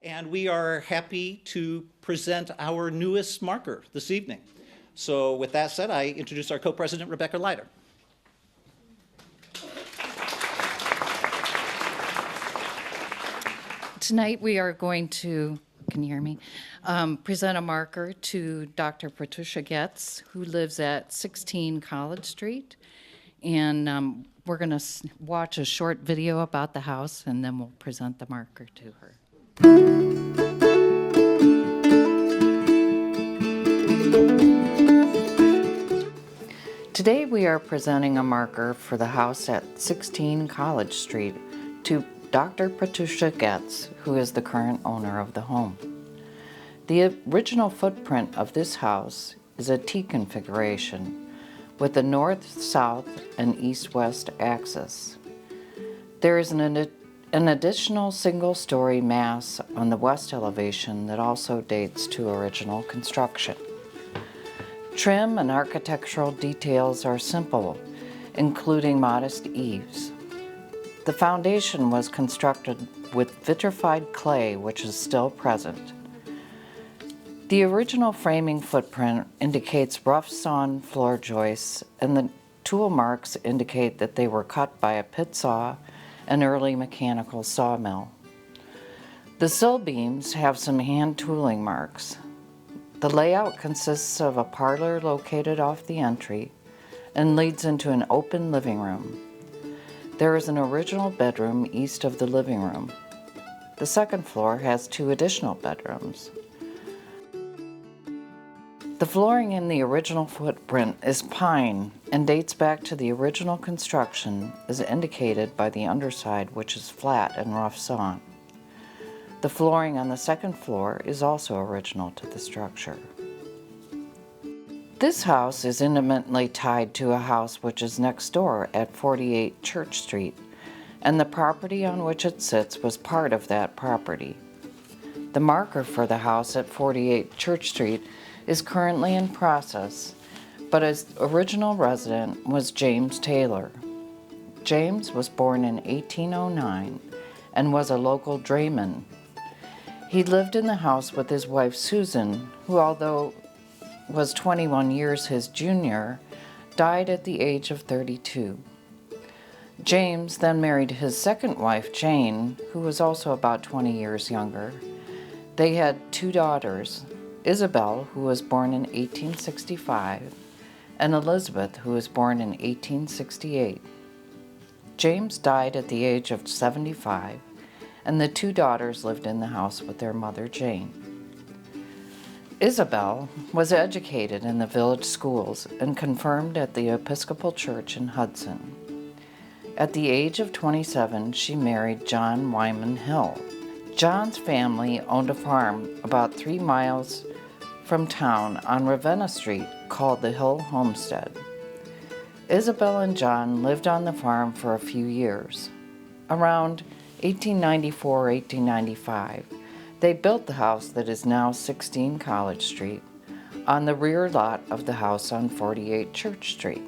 And we are happy to present our newest marker this evening. So with that said, I introduce our co-president, Rebecca Leiter. Tonight we are going to, can you hear me, present a marker to Dr. Patricia Getz, who lives at 16 College Street. And we're going to watch a short video about the house, and then we'll present the marker to her. Today we are presenting a marker for the house at 16 College Street to Dr. Patricia Getz, who is the current owner of the home. The original footprint of this house is a T configuration with a north-south and east-west axis. There is an additional single-story mass on the west elevation that also dates to original construction. Trim and architectural details are simple, including modest eaves. The foundation was constructed with vitrified clay, which is still present. The original framing footprint indicates rough sawn floor joists, and the tool marks indicate that they were cut by a pit saw, an early mechanical sawmill. The sill beams have some hand tooling marks. The layout consists of a parlor located off the entry and leads into an open living room. There is an original bedroom east of the living room. The second floor has 2 additional bedrooms. The flooring in the original footprint is pine and dates back to the original construction as indicated by the underside, which is flat and rough sawn. The flooring on the second floor is also original to the structure. This house is intimately tied to a house which is next door at 48 Church Street, and the property on which it sits was part of that property. The marker for the house at 48 Church Street is currently in process, but its original resident was James Taylor. James was born in 1809 and was a local drayman. He lived in the house with his wife Susan, who, although was 21 years his junior, died at the age of 32. James then married his second wife, Jane, who was also about 20 years younger. They had 2 daughters, Isabel, who was born in 1865, and Elizabeth, who was born in 1868. James died at the age of 75, and the 2 daughters lived in the house with their mother, Jane. Isabel was educated in the village schools and confirmed at the Episcopal Church in Hudson. At the age of 27, she married John Wyman Hill. John's family owned a farm about 3 miles from town on Ravenna Street called the Hill Homestead. Isabel and John lived on the farm for a few years. Around 1894-1895, they built the house that is now 16 College Street on the rear lot of the house on 48 Church Street.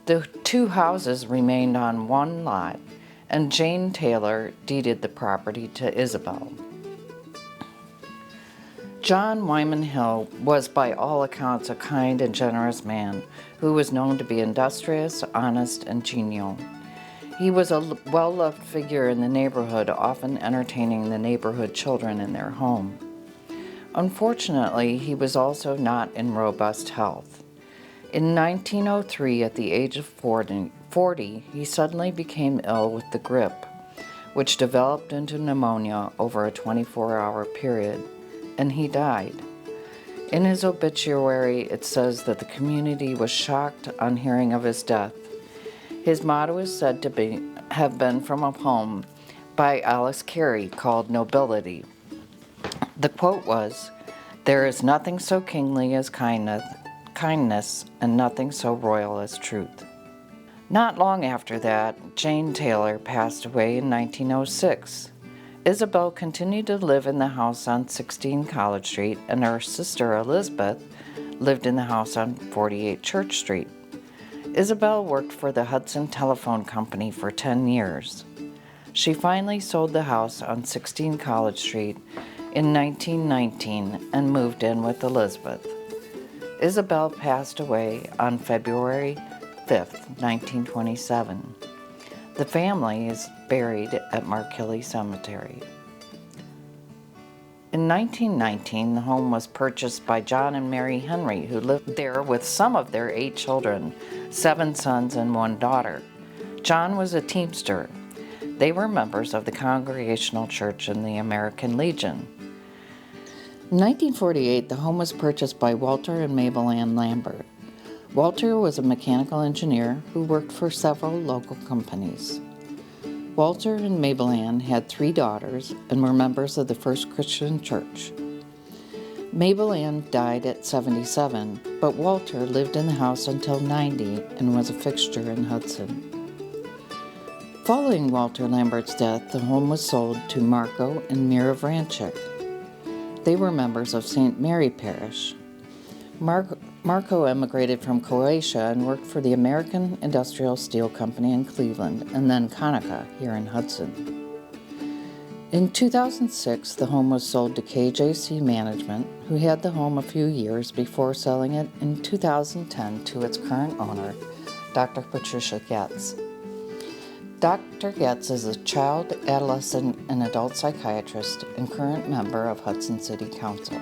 The 2 houses remained on one lot, and Jane Taylor deeded the property to Isabel. John Wyman Hill was by all accounts a kind and generous man who was known to be industrious, honest, and genial. He was a well-loved figure in the neighborhood, often entertaining the neighborhood children in their home. Unfortunately, he was also not in robust health. In 1903, at the age of 40, he suddenly became ill with the grippe, which developed into pneumonia over a 24-hour period, and he died. In his obituary, it says that the community was shocked on hearing of his death. His motto is said to have been from a poem by Alice Carey called Nobility. The quote was, "There is nothing so kingly as kindness, and nothing so royal as truth." Not long after that, Jane Taylor passed away in 1906. Isabel continued to live in the house on 16 College Street, and her sister Elizabeth lived in the house on 48 Church Street. Isabel worked for the Hudson Telephone Company for 10 years. She finally sold the house on 16 College Street in 1919 and moved in with Elizabeth. Isabel passed away on February 5th, 1927. The family is buried at Markilly Cemetery. In 1919, the home was purchased by John and Mary Henry, who lived there with some of their 8 children, 7 sons and 1 daughter. John was a teamster. They were members of the Congregational Church in the American Legion. In 1948, the home was purchased by Walter and Mabel Ann Lambert. Walter was a mechanical engineer who worked for several local companies. Walter and Mabel Ann had 3 daughters and were members of the First Christian Church. Mabel Ann died at 77, but Walter lived in the house until 90 and was a fixture in Hudson. Following Walter Lambert's death, the home was sold to Marco and Mira Vranchik. They were members of St. Mary Parish. Marco emigrated from Croatia and worked for the American Industrial Steel Company in Cleveland and then Conica here in Hudson. In 2006, the home was sold to KJC Management, who had the home a few years before selling it in 2010 to its current owner, Dr. Patricia Getz. Dr. Getz is a child, adolescent, and adult psychiatrist and current member of Hudson City Council.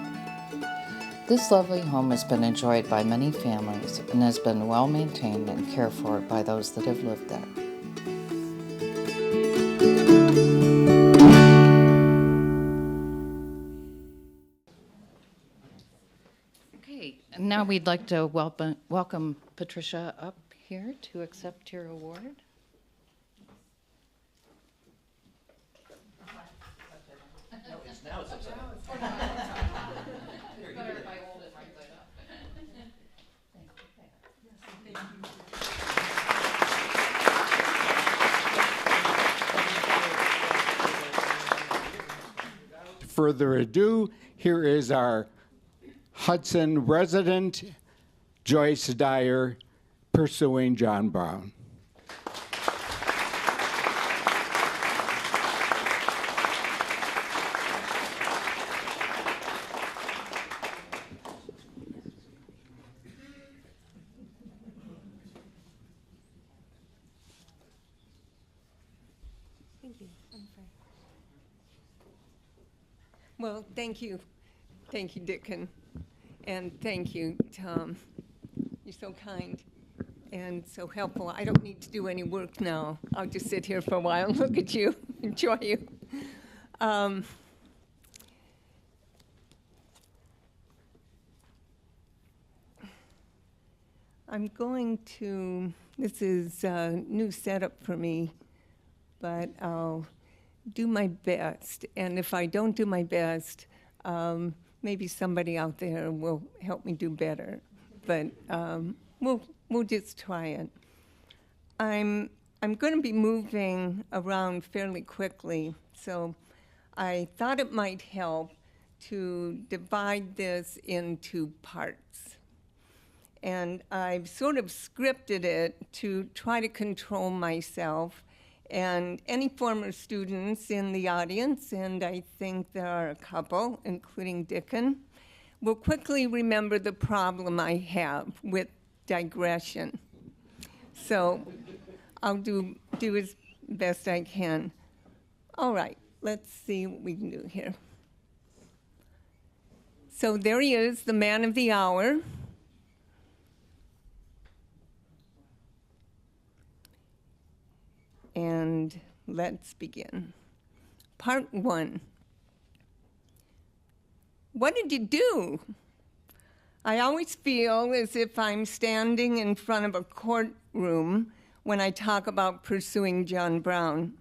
This lovely home has been enjoyed by many families and has been well maintained and cared for by those that have lived there. Okay, now we'd like to welcome Patricia up here to accept your award. Now it's upside down. Further ado, here is our Hudson resident, Joyce Dyer, pursuing John Brown. Thank you. I'm fine. Well, thank you. Thank you, Dickon. And thank you, Tom. You're so kind and so helpful. I don't need to do any work now. I'll just sit here for a while and look at you, enjoy you. I'm going to, this is a new setup for me, but I'll do my best. And if I don't do my best, maybe somebody out there will help me do better. But we'll just try it. I'm going to be moving around fairly quickly, so I thought it might help to divide this into parts. And I've sort of scripted it to try to control myself and any former students in the audience, and I think there are a couple, including Dickon, will quickly remember the problem I have with digression. So I'll do as best I can. All right, let's see what we can do here. So there he is, the man of the hour. And let's begin. Part 1. What did you do? I always feel as if I'm standing in front of a courtroom when I talk about pursuing John Brown.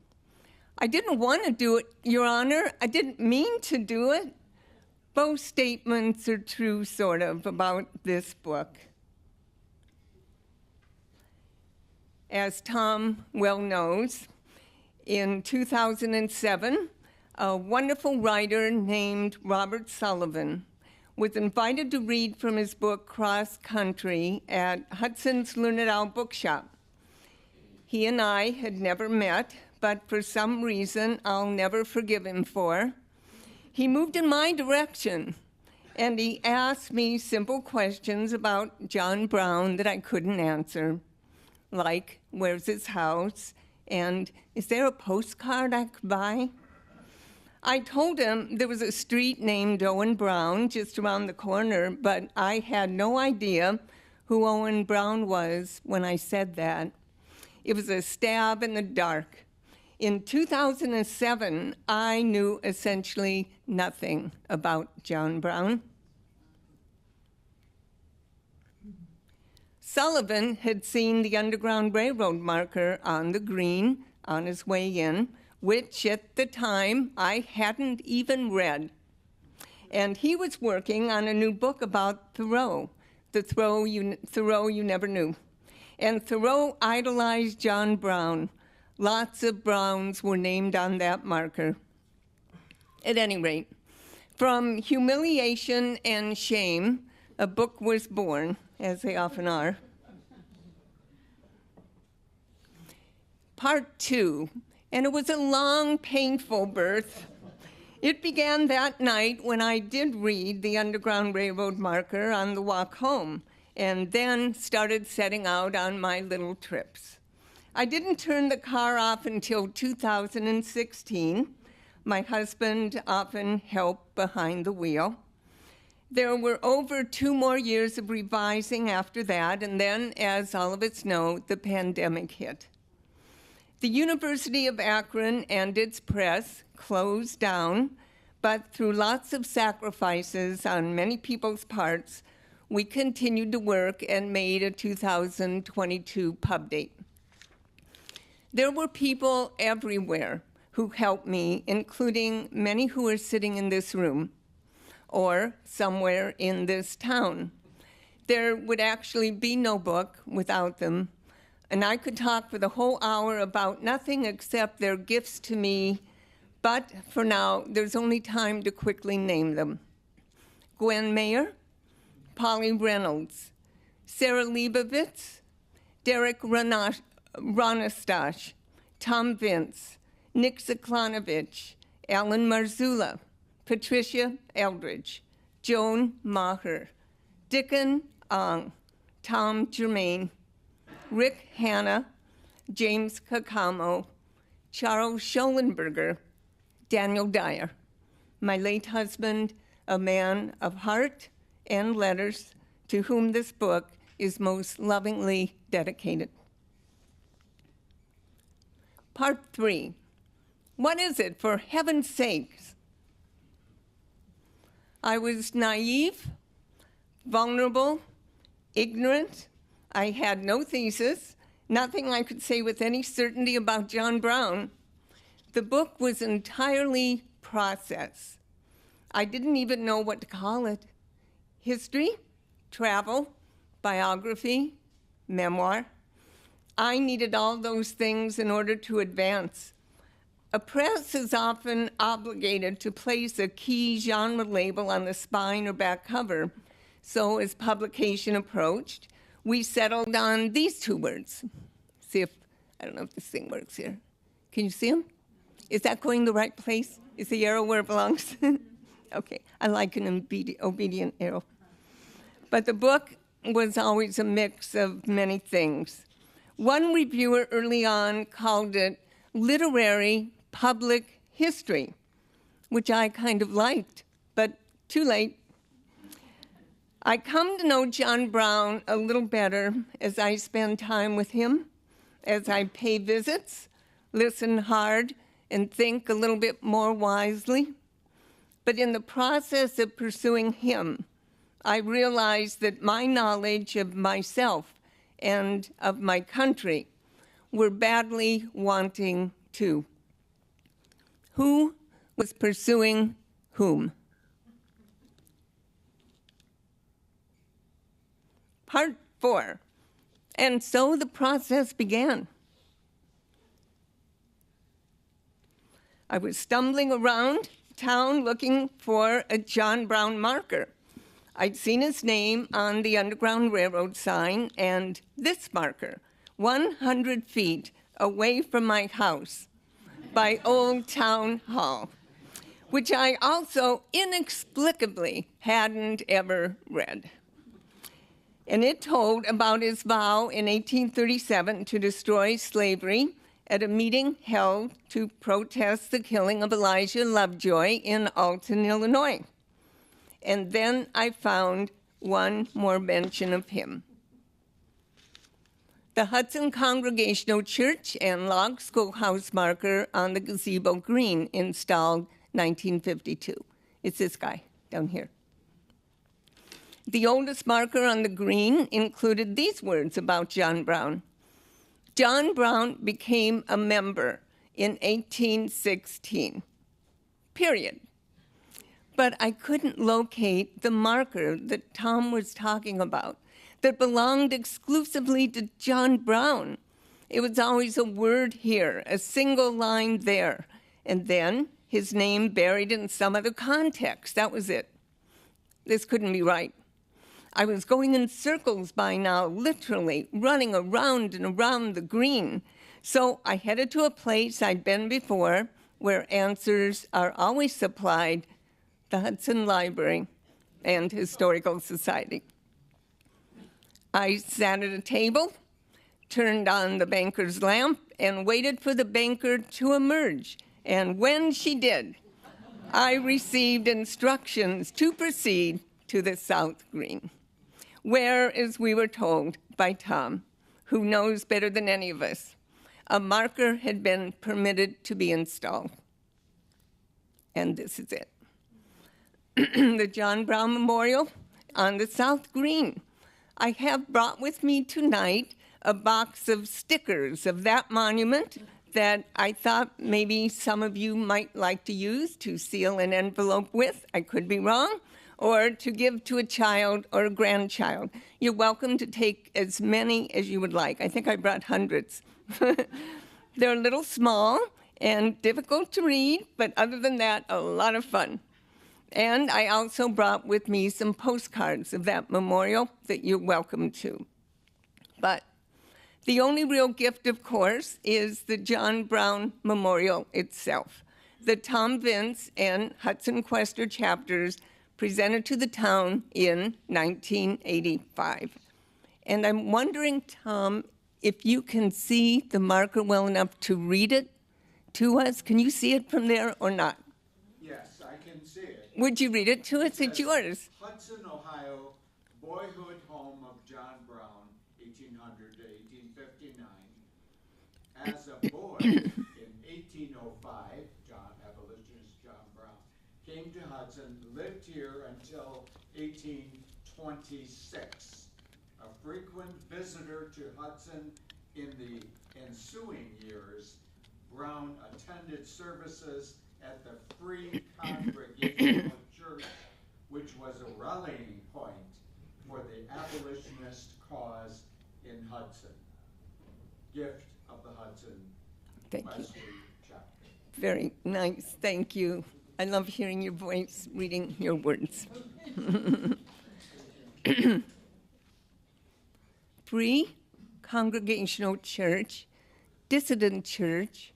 I didn't want to do it, Your Honor. I didn't mean to do it. Both statements are true, sort of, about this book. As Tom well knows, in 2007, a wonderful writer named Robert Sullivan was invited to read from his book Cross Country at Hudson's Learned Owl Bookshop. He and I had never met, but for some reason I'll never forgive him for. He moved in my direction, and he asked me simple questions about John Brown that I couldn't answer, like, where's his house, and is there a postcard I could buy? I told him there was a street named Owen Brown just around the corner, but I had no idea who Owen Brown was when I said that. It was a stab in the dark. In 2007, I knew essentially nothing about John Brown. Sullivan had seen the Underground Railroad marker on the green on his way in, which at the time I hadn't even read. And he was working on a new book about Thoreau, the Thoreau you never knew. And Thoreau idolized John Brown. Lots of Browns were named on that marker. At any rate, from humiliation and shame, a book was born, as they often are. Part 2, and it was a long, painful birth. It began that night when I did read the Underground Railroad marker on the walk home, and then started setting out on my little trips. I didn't turn the car off until 2016. My husband often helped behind the wheel. There were over 2 more years of revising after that, and then, as all of us know, the pandemic hit. The University of Akron and its press closed down, but through lots of sacrifices on many people's parts, we continued to work and made a 2022 pub date. There were people everywhere who helped me, including many who are sitting in this room or somewhere in this town. There would actually be no book without them, and I could talk for the whole hour about nothing except their gifts to me, but for now, there's only time to quickly name them. Gwen Mayer, Polly Reynolds, Sarah Leibovitz, Derek Ronastash, Tom Vince, Nick Zaklanovich, Alan Marzula, Patricia Eldridge, Joan Maher, Dickon Ong, Tom Germain, Rick Hanna, James Kakamo, Charles Schollenberger, Daniel Dyer, my late husband, a man of heart and letters, to whom this book is most lovingly dedicated. Part 3. What is it, for heaven's sakes? I was naive, vulnerable, ignorant. I had no thesis, nothing I could say with any certainty about John Brown. The book was entirely process. I didn't even know what to call it. History, travel, biography, memoir. I needed all those things in order to advance. A press is often obligated to place a key genre label on the spine or back cover. So as publication approached, we settled on these 2 words. See if, I don't know if this thing works here. Can you see them? Is that going the right place? Is the arrow where it belongs? Okay, I like an obedient arrow. But the book was always a mix of many things. One reviewer early on called it literary public history, which I kind of liked, but too late. I come to know John Brown a little better as I spend time with him, as I pay visits, listen hard, and think a little bit more wisely. But in the process of pursuing him, I realized that my knowledge of myself and of my country were badly wanting too. Who was pursuing whom? Part 4. And so the process began. I was stumbling around town looking for a John Brown marker. I'd seen his name on the Underground Railroad sign, and this marker, 100 feet away from my house, by Old Town Hall, which I also inexplicably hadn't ever read. And it told about his vow in 1837 to destroy slavery at a meeting held to protest the killing of Elijah Lovejoy in Alton, Illinois. And then I found one more mention of him. The Hudson Congregational Church and Log Schoolhouse marker on the gazebo green, installed 1952. It's this guy down here. The oldest marker on the green included these words about John Brown. John Brown became a member in 1816, period. But I couldn't locate the marker that Tom was talking about that belonged exclusively to John Brown. It was always a word here, a single line there, and then his name buried in some other context. That was it. This couldn't be right. I was going in circles by now, literally running around and around the green. So I headed to a place I'd been before where answers are always supplied, the Hudson Library and Historical Society. I sat at a table, turned on the banker's lamp, and waited for the banker to emerge. And when she did, I received instructions to proceed to the South Green, where, as we were told by Tom, who knows better than any of us, a marker had been permitted to be installed. And this is it. The John Brown Memorial on the South Green. I have brought with me tonight a box of stickers of that monument that I thought maybe some of you might like to use to seal an envelope with. I could be wrong. Or to give to a child or a grandchild. You're welcome to take as many as you would like. I think I brought hundreds. They're a little small and difficult to read, but other than that, a lot of fun. And I also brought with me some postcards of that memorial that you're welcome to. But the only real gift, of course, is the John Brown Memorial itself. The Tom Vince and Hudson Quester chapters presented to the town in 1985. And I'm wondering, Tom, if you can see the marker well enough to read it to us. Can you see it from there or not? Yes, I can see it. Would you read it to us? It's yours. Hudson, Ohio, boyhood home of John Brown, 1800 to 1859. As a boy in 1805, abolitionist John Brown came to Hudson, lived here until 1826. A frequent visitor to Hudson in the ensuing years, Brown attended services at the Free Congregational Church, which was a rallying point for the abolitionist cause in Hudson. Gift of the Hudson Wesley Chapter. Very nice, thank you. I love hearing your voice, reading your words. Free Congregational Church, Dissident Church,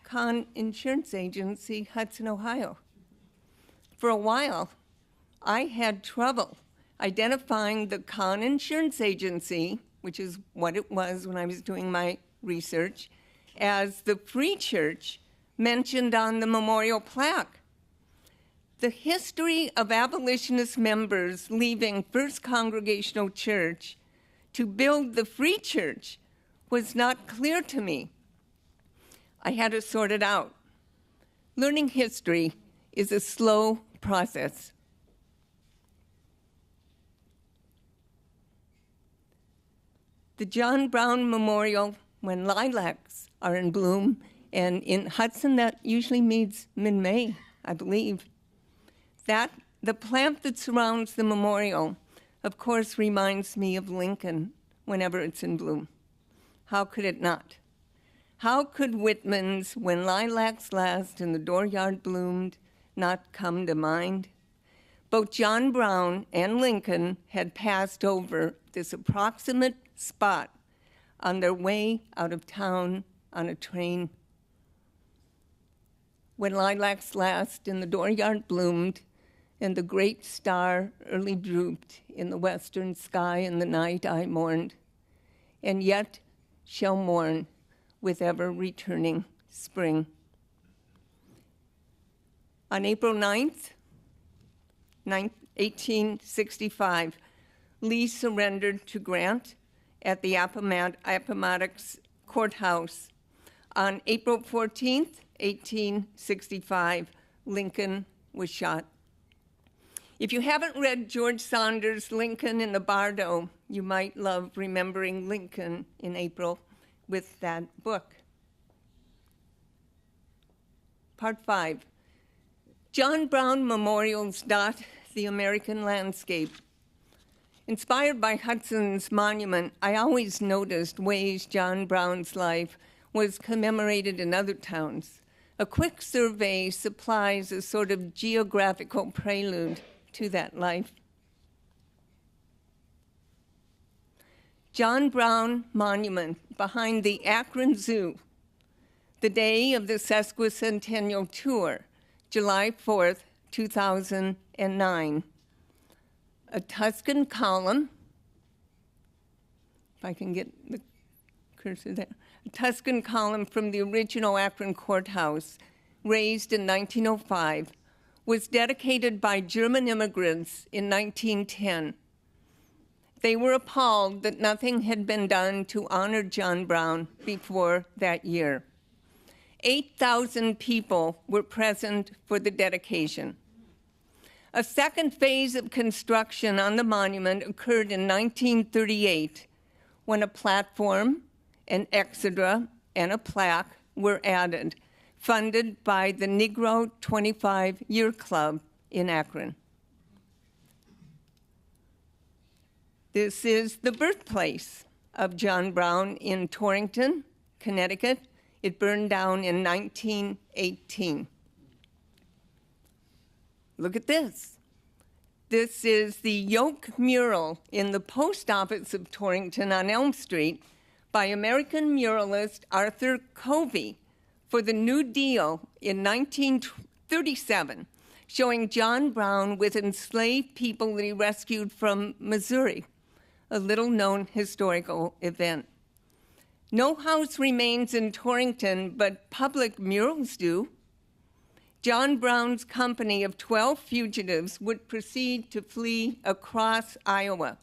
Con Insurance Agency, Hudson, Ohio. For a while, I had trouble identifying the Con Insurance Agency, which is what it was when I was doing my research, as the free church mentioned on the memorial plaque. The history of abolitionist members leaving First Congregational Church to build the free church was not clear to me. I had to sort it out. Learning history is a slow process. The John Brown Memorial, when lilacs are in bloom, and in Hudson that usually means mid-May, I believe. The plant that surrounds the memorial, of course, reminds me of Lincoln whenever it's in bloom. How could it not? How could Whitman's "When Lilacs Last and the Dooryard Bloomed" not come to mind? Both John Brown and Lincoln had passed over this approximate spot on their way out of town on a train. when lilacs last and the dooryard bloomed, and the great star early drooped in the western sky in the night I mourned, and yet shall mourn with ever-returning spring. On April 9th, 1865, Lee surrendered to Grant at the Appomattox Courthouse. On April 14th, 1865, Lincoln was shot. If you haven't read George Saunders' Lincoln in the Bardo, you might love remembering Lincoln in April with that book. Part 5. John Brown memorials dot the American landscape. Inspired by Hudson's monument, I always noticed ways John Brown's life was commemorated in other towns. A quick survey supplies a sort of geographical prelude to that life. John Brown Monument behind the Akron Zoo, the day of the sesquicentennial tour, July 4th, 2009. A Tuscan column, if I can get the cursor there, a Tuscan column from the original Akron courthouse, raised in 1905, was dedicated by German immigrants in 1910. They were appalled that nothing had been done to honor John Brown before that year. 8,000 people were present for the dedication. A second phase of construction on the monument occurred in 1938 when a platform, an exedra, and a plaque were added, funded by the Negro 25-Year Club in Akron. This is the birthplace of John Brown in Torrington, Connecticut. It burned down in 1918. Look at this. This is the Yoke mural in the post office of Torrington on Elm Street by American muralist Arthur Covey for the New Deal in 1937, showing John Brown with enslaved people that he rescued from Missouri, a little-known historical event. No house remains in Torrington, but public murals do. John Brown's company of 12 fugitives would proceed to flee across Iowa.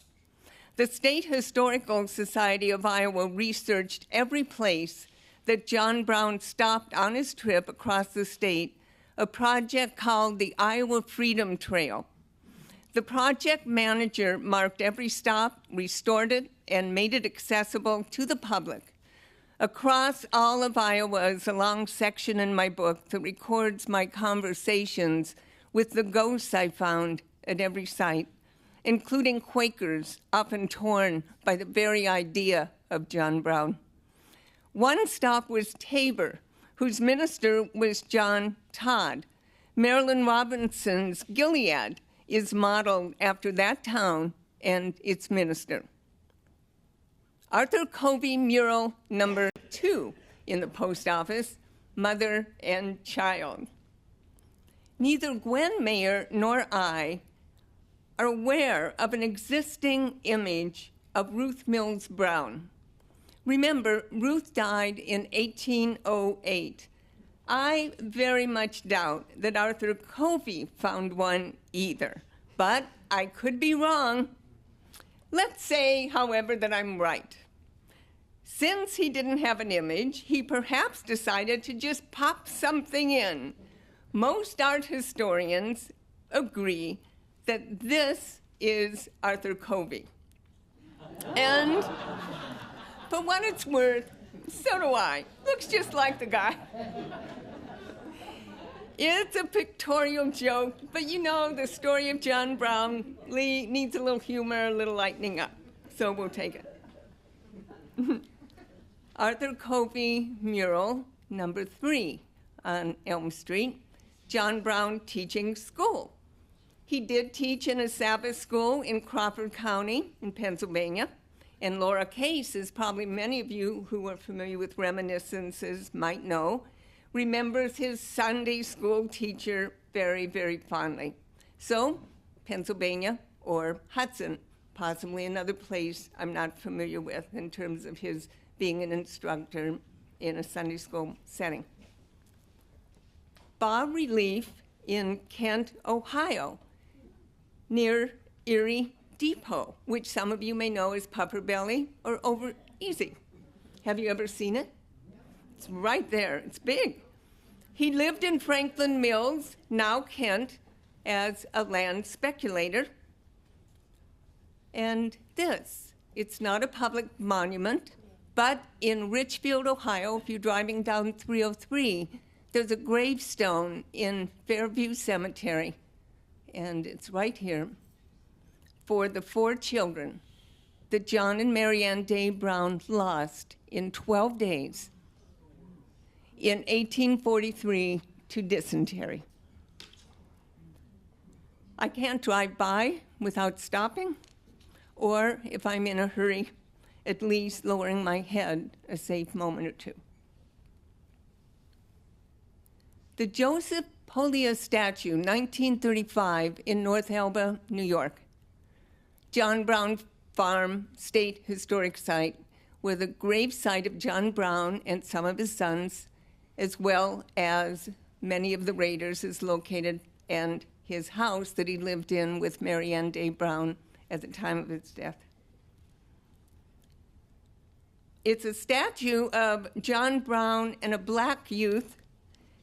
The State Historical Society of Iowa researched every place that John Brown stopped on his trip across the state, a project called the Iowa Freedom Trail. The project manager marked every stop, restored it, and made it accessible to the public. Across all of Iowa is a long section in my book that records my conversations with the ghosts I found at every site, including Quakers often torn by the very idea of John Brown. One stop was Tabor, whose minister was John Todd. Marilyn Robinson's Gilead is modeled after that town and its minister. Arthur Covey mural number 2 in the post office, Mother and Child. Neither Gwen Mayer nor I are aware of an existing image of Ruth Mills Brown. Remember, Ruth died in 1808. I very much doubt that Arthur Covey found one either, but I could be wrong. Let's say, however, that I'm right. Since he didn't have an image, he perhaps decided to just pop something in. Most art historians agree that this is Arthur Covey. And for what it's worth, so do I. Looks just like the guy. It's a pictorial joke, but you know, the story of John Brown Lee needs a little humor, a little lightening up, so we'll take it. Arthur Covey mural number 3 on Elm Street, John Brown teaching school. He did teach in a Sabbath school in Crawford County in Pennsylvania, and Laura Case, as probably many of you who are familiar with reminiscences might know, remembers his Sunday school teacher very, very fondly. So, Pennsylvania or Hudson, possibly another place I'm not familiar with in terms of his being an instructor in a Sunday school setting. Bas-relief in Kent, Ohio, near Erie Depot, which some of you may know as Puffer Belly or Over Easy. Have you ever seen it? It's right there. It's big. He lived in Franklin Mills, now Kent, as a land speculator. And this, it's not a public monument, but in Richfield, Ohio, if you're driving down 303, there's a gravestone in Fairview Cemetery, and it's right here, for the 4 children that John and Marianne Day Brown lost in 12 days in 1843 to dysentery. I can't drive by without stopping, or if I'm in a hurry, at least lowering my head a safe moment or two. The Joseph Pollia statue, 1935, in North Elba, New York. John Brown Farm State Historic Site, where the grave site of John Brown and some of his sons, as well as many of the raiders, is located, and his house that he lived in with Marianne Day Brown at the time of his death. It's a statue of John Brown and a black youth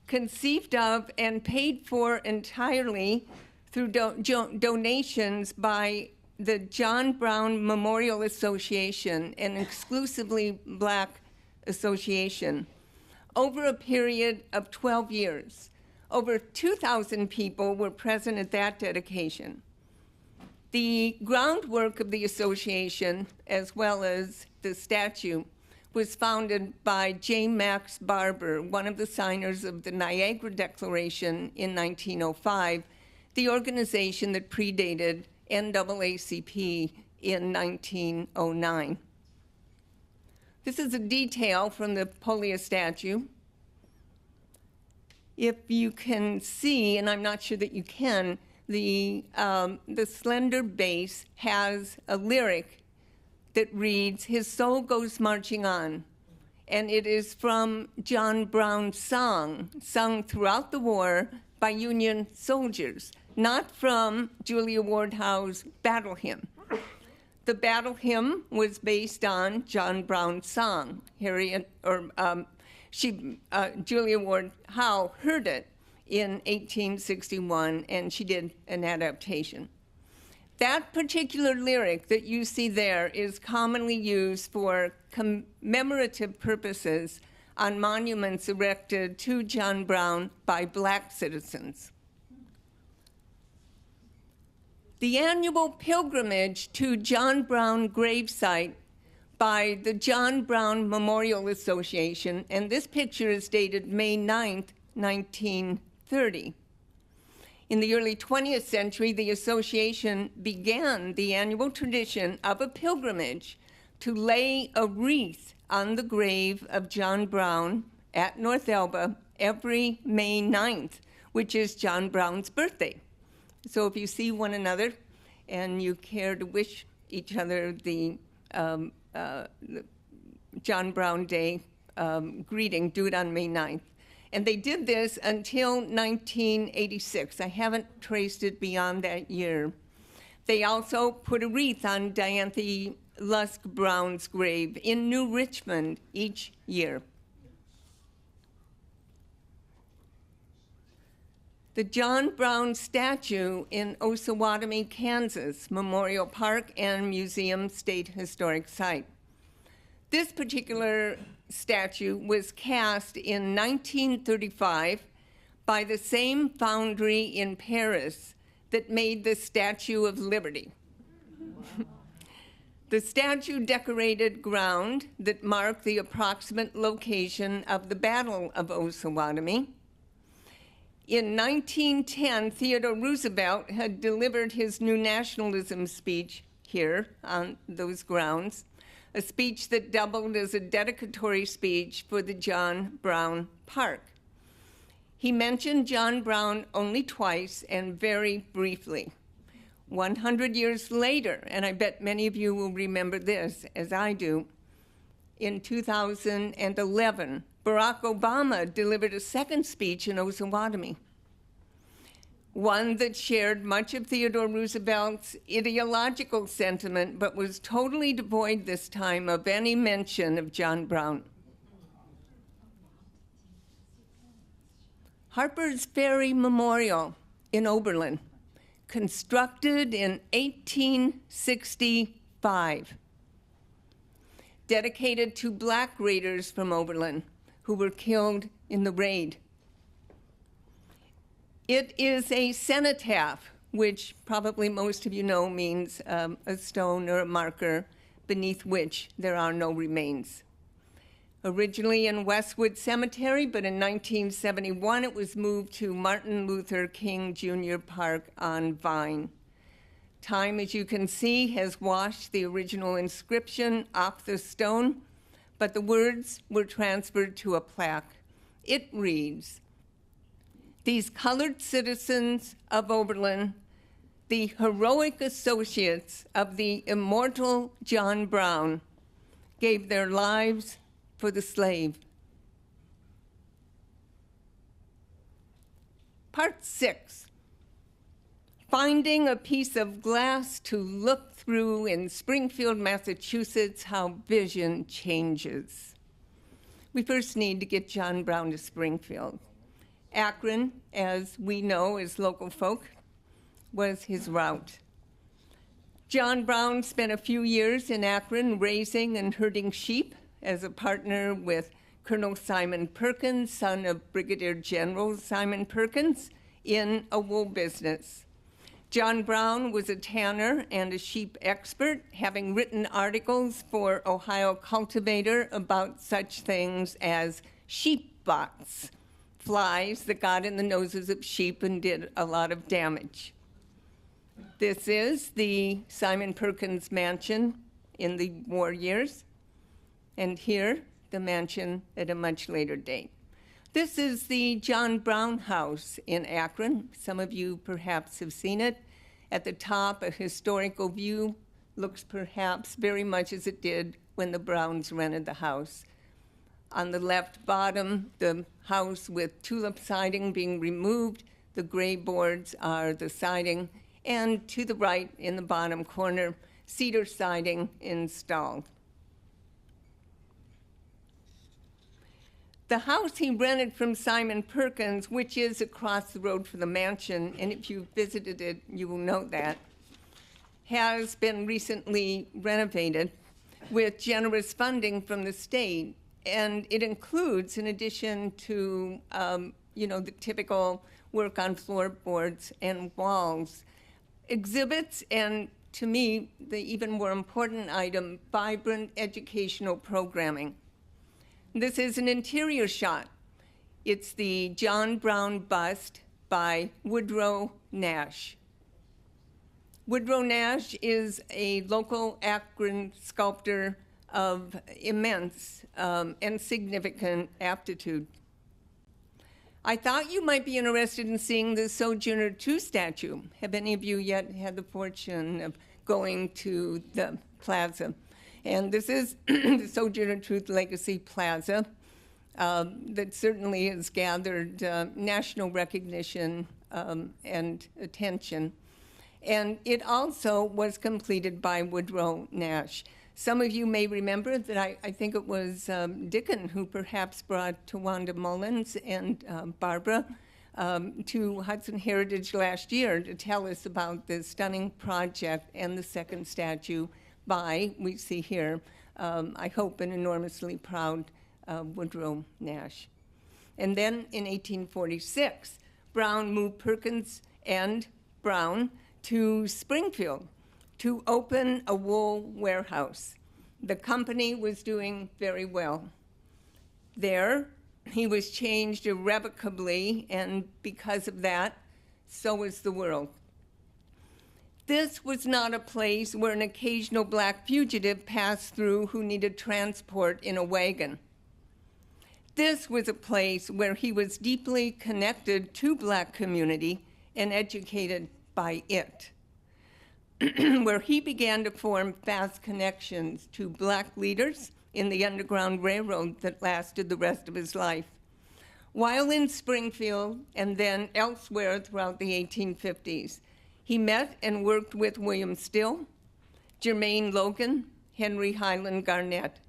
conceived of and paid for entirely through donations by the John Brown Memorial Association, an exclusively black association, over a period of 12 years. Over 2,000 people were present at that dedication. The groundwork of the association, as well as the statue, was founded by J. Max Barber, one of the signers of the Niagara Declaration in 1905, the organization that predated NAACP in 1909. This is a detail from the Pollia statue. If you can see, and I'm not sure that you can, the slender base has a lyric that reads, "His soul goes marching on." And it is from John Brown's song, sung throughout the war by Union soldiers, not from Julia Ward Howe's battle hymn. The battle hymn was based on John Brown's song. Julia Ward Howe heard it in 1861, and she did an adaptation. That particular lyric that you see there is commonly used for commemorative purposes on monuments erected to John Brown by black citizens. The annual pilgrimage to John Brown gravesite by the John Brown Memorial Association, and this picture is dated May 9th, 1930. In the early 20th century, the association began the annual tradition of a pilgrimage to lay a wreath on the grave of John Brown at North Elba every May 9th, which is John Brown's birthday. So if you see one another and you care to wish each other the John Brown Day greeting, do it on May 9th. And they did this until 1986. I haven't traced it beyond that year. They also put a wreath on Diantha Lusk Brown's grave in New Richmond each year. The John Brown statue in Osawatomie, Kansas, Memorial Park and Museum State Historic Site. This particular statue was cast in 1935 by the same foundry in Paris that made the Statue of Liberty. The statue decorated ground that marked the approximate location of the Battle of Osawatomie. In 1910, Theodore Roosevelt had delivered his new nationalism speech here on those grounds, a speech that doubled as a dedicatory speech for the John Brown Park. He mentioned John Brown only twice and very briefly. 100 years later, and I bet many of you will remember this as I do, in 2011, Barack Obama delivered a second speech in Osawatomie, one that shared much of Theodore Roosevelt's ideological sentiment, but was totally devoid this time of any mention of John Brown. Harper's Ferry Memorial in Oberlin, constructed in 1865, dedicated to black raiders from Oberlin who were killed in the raid. It is a cenotaph, which probably most of you know means a stone or a marker beneath which there are no remains. Originally in Westwood Cemetery, but in 1971 it was moved to Martin Luther King Jr. Park on Vine. Time, as you can see, has washed the original inscription off the stone, but the words were transferred to a plaque. It reads, "These colored citizens of Oberlin, the heroic associates of the immortal John Brown, gave their lives for the slave." Part 6. Finding a piece of glass to look through in Springfield, Massachusetts, how vision changes. We first need to get John Brown to Springfield. Akron, as we know as local folk, was his route. John Brown spent a few years in Akron raising and herding sheep as a partner with Colonel Simon Perkins, son of Brigadier General Simon Perkins, in a wool business. John Brown was a tanner and a sheep expert, having written articles for Ohio Cultivator about such things as sheep bots, flies that got in the noses of sheep and did a lot of damage. This is the Simon Perkins mansion in the war years, and here, the mansion at a much later date. This is the John Brown House in Akron. Some of you perhaps have seen it. At the top, a historical view looks perhaps very much as it did when the Browns rented the house. On the left bottom, the house with tulip siding being removed. The gray boards are the siding. And to the right, in the bottom corner, cedar siding installed. The house he rented from Simon Perkins, which is across the road from the mansion, and if you visited it, you will note that, has been recently renovated with generous funding from the state. And it includes, in addition to, the typical work on floorboards and walls, exhibits, and to me, the even more important item, vibrant educational programming. This is an interior shot. It's the John Brown bust by Woodrow Nash. Woodrow Nash is a local Akron sculptor of immense and significant aptitude. I thought you might be interested in seeing the Sojourner Truth statue. Have any of you yet had the fortune of going to the plaza? And this is the Sojourner Truth Legacy Plaza that certainly has gathered national recognition and attention. And it also was completed by Woodrow Nash. Some of you may remember that I think it was Dickon who perhaps brought Tawanda Mullins and Barbara to Hudson Heritage last year to tell us about this stunning project and the second statue by, we see here, I hope an enormously proud Woodrow Nash. And then in 1846, Brown moved Perkins and Brown to Springfield to open a wool warehouse. The company was doing very well. There, he was changed irrevocably, and because of that, so was the world. This was not a place where an occasional black fugitive passed through who needed transport in a wagon. This was a place where he was deeply connected to Black community and educated by it, where he began to form fast connections to Black leaders in the Underground Railroad that lasted the rest of his life. While in Springfield and then elsewhere throughout the 1850s, he met and worked with William Still, Jermaine Logan, Henry Highland Garnett,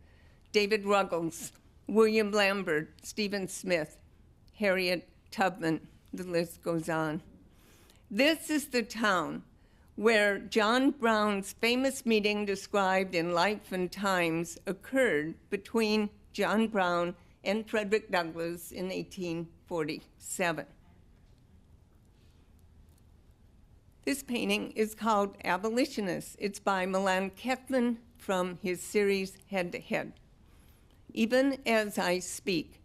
David Ruggles, William Lambert, Stephen Smith, Harriet Tubman, the list goes on. This is the town where John Brown's famous meeting described in Life and Times occurred between John Brown and Frederick Douglass in 1847. This painting is called Abolitionist. It's by Milan Keckman from his series Head to Head. Even as I speak,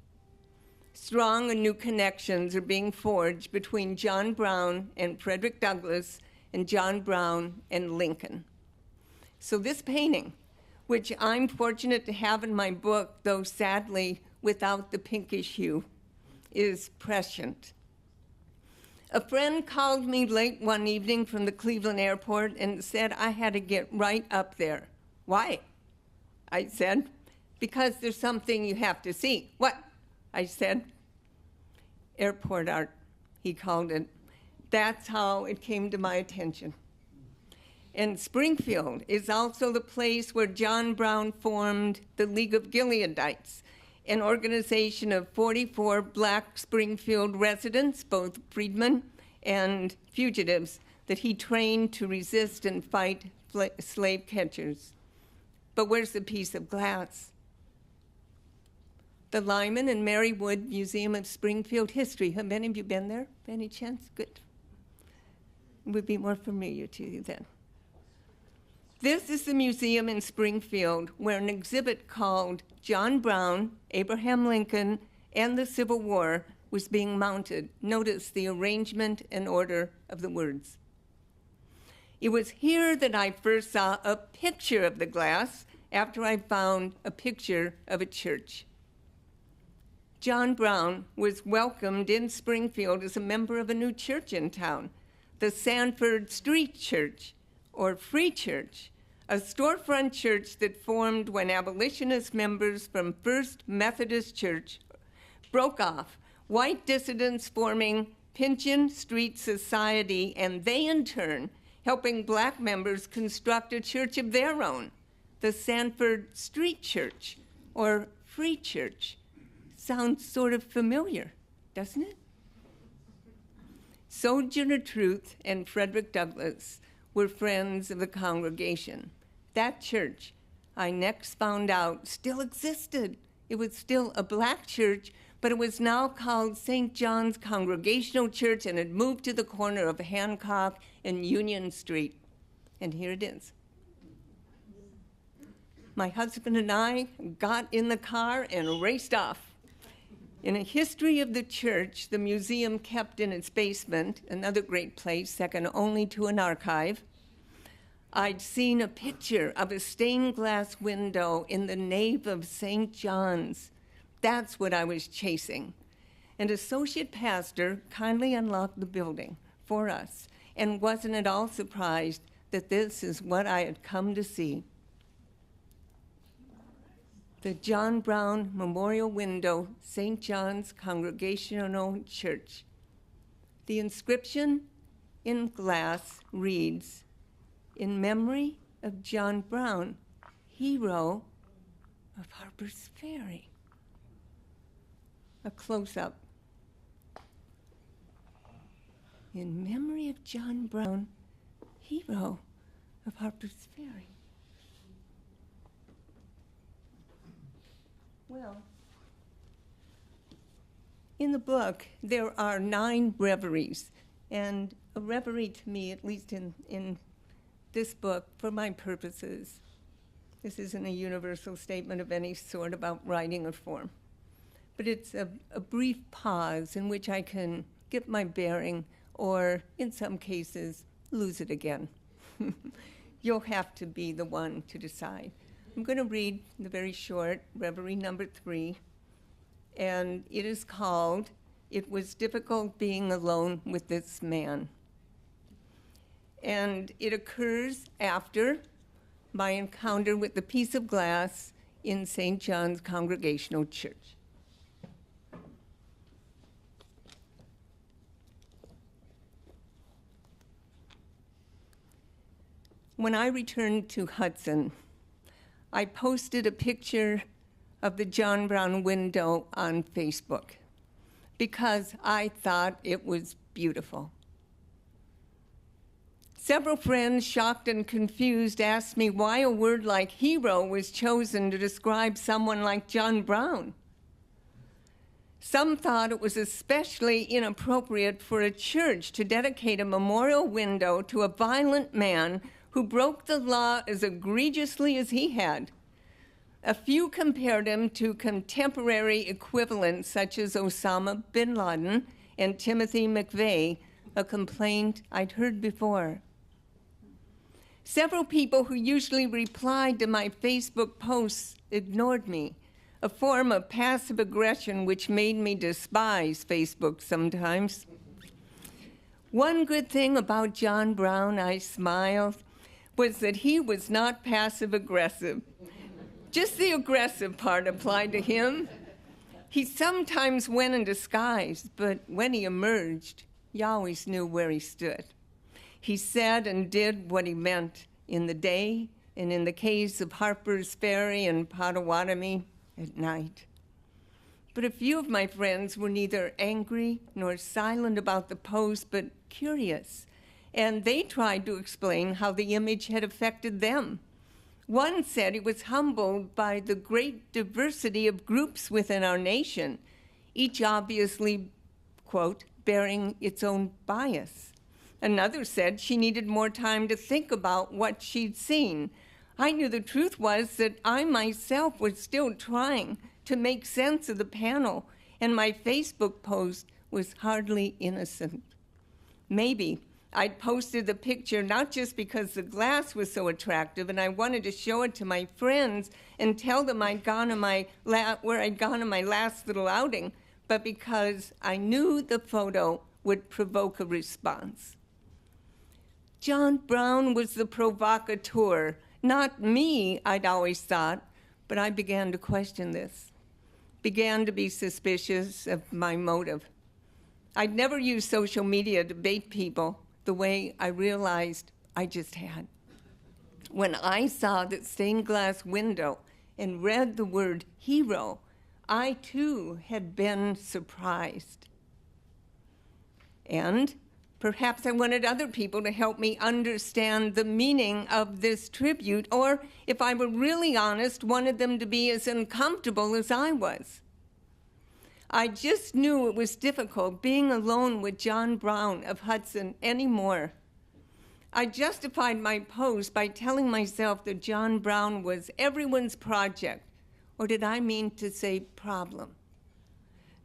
strong and new connections are being forged between John Brown and Frederick Douglass and John Brown and Lincoln. So this painting, which I'm fortunate to have in my book, though sadly without the pinkish hue, is prescient. A friend called me late one evening from the Cleveland airport and said I had to get right up there. Why? I said, because there's something you have to see. What? I said, airport art, he called it. That's how it came to my attention. And Springfield is also the place where John Brown formed the League of Gileadites, an organization of 44 Black Springfield residents, both freedmen and fugitives, that he trained to resist and fight slave catchers. But where's the piece of glass? The Lyman and Mary Wood Museum of Springfield History. Have any of you been there, by any chance? Good. It would be more familiar to you then. This is the museum in Springfield where an exhibit called John Brown, Abraham Lincoln, and the Civil War was being mounted. Notice the arrangement and order of the words. It was here that I first saw a picture of the glass after I found a picture of a church. John Brown was welcomed in Springfield as a member of a new church in town, the Sanford Street Church, or Free Church, a storefront church that formed when abolitionist members from First Methodist Church broke off, white dissidents forming Pinchin Street Society, and they in turn helping Black members construct a church of their own, the Sanford Street Church, or Free Church. Sounds sort of familiar, doesn't it? Sojourner Truth and Frederick Douglass were friends of the congregation. That church, I next found out, still existed. It was still a Black church, but it was now called St. John's Congregational Church and had moved to the corner of Hancock and Union Street. And here it is. My husband and I got in the car and raced off. In a history of the church, the museum kept in its basement, another great place, second only to an archive, I'd seen a picture of a stained glass window in the nave of St. John's. That's what I was chasing. An associate pastor kindly unlocked the building for us and wasn't at all surprised that this is what I had come to see. The John Brown Memorial Window, St. John's Congregational Church. The inscription in glass reads, "In memory of John Brown, hero of Harper's Ferry." A close-up. In memory of John Brown, hero of Harper's Ferry. Well, in the book, there are 9 reveries, and a reverie to me, at least in this book, for my purposes, this isn't a universal statement of any sort about writing or form, but it's a brief pause in which I can get my bearing, or in some cases, lose it again. You'll have to be the one to decide. I'm going to read the very short Reverie number 3, and it is called "It Was Difficult Being Alone with This Man." And it occurs after my encounter with the piece of glass in St. John's Congregational Church. When I returned to Hudson, I posted a picture of the John Brown window on Facebook because I thought it was beautiful. Several friends, shocked and confused, asked me why a word like hero was chosen to describe someone like John Brown. Some thought it was especially inappropriate for a church to dedicate a memorial window to a violent man who broke the law as egregiously as he had. A few compared him to contemporary equivalents such as Osama bin Laden and Timothy McVeigh, a complaint I'd heard before. Several people who usually replied to my Facebook posts ignored me, a form of passive aggression which made me despise Facebook sometimes. One good thing about John Brown, I smiled, was that he was not passive aggressive. Just the aggressive part applied to him. He sometimes went in disguise, but when he emerged, you always knew where he stood. He said and did what he meant in the day, and in the case of Harper's Ferry and Potawatomi, at night. But a few of my friends were neither angry nor silent about the post, but curious, and they tried to explain how the image had affected them. One said he was humbled by the great diversity of groups within our nation, each obviously, quote, bearing its own bias. Another said she needed more time to think about what she'd seen. I knew the truth was that I myself was still trying to make sense of the panel, and my Facebook post was hardly innocent. Maybe I'd posted the picture not just because the glass was so attractive and I wanted to show it to my friends and tell them where I'd gone on my last little outing, but because I knew the photo would provoke a response. John Brown was the provocateur, not me, I'd always thought, but I began to question this, began to be suspicious of my motive. I'd never used social media to bait people the way I realized I just had. When I saw that stained glass window and read the word hero, I too had been surprised. And perhaps I wanted other people to help me understand the meaning of this tribute, or if I were really honest, wanted them to be as uncomfortable as I was. I just knew it was difficult being alone with John Brown of Hudson anymore. I justified my post by telling myself that John Brown was everyone's project, or did I mean to say problem?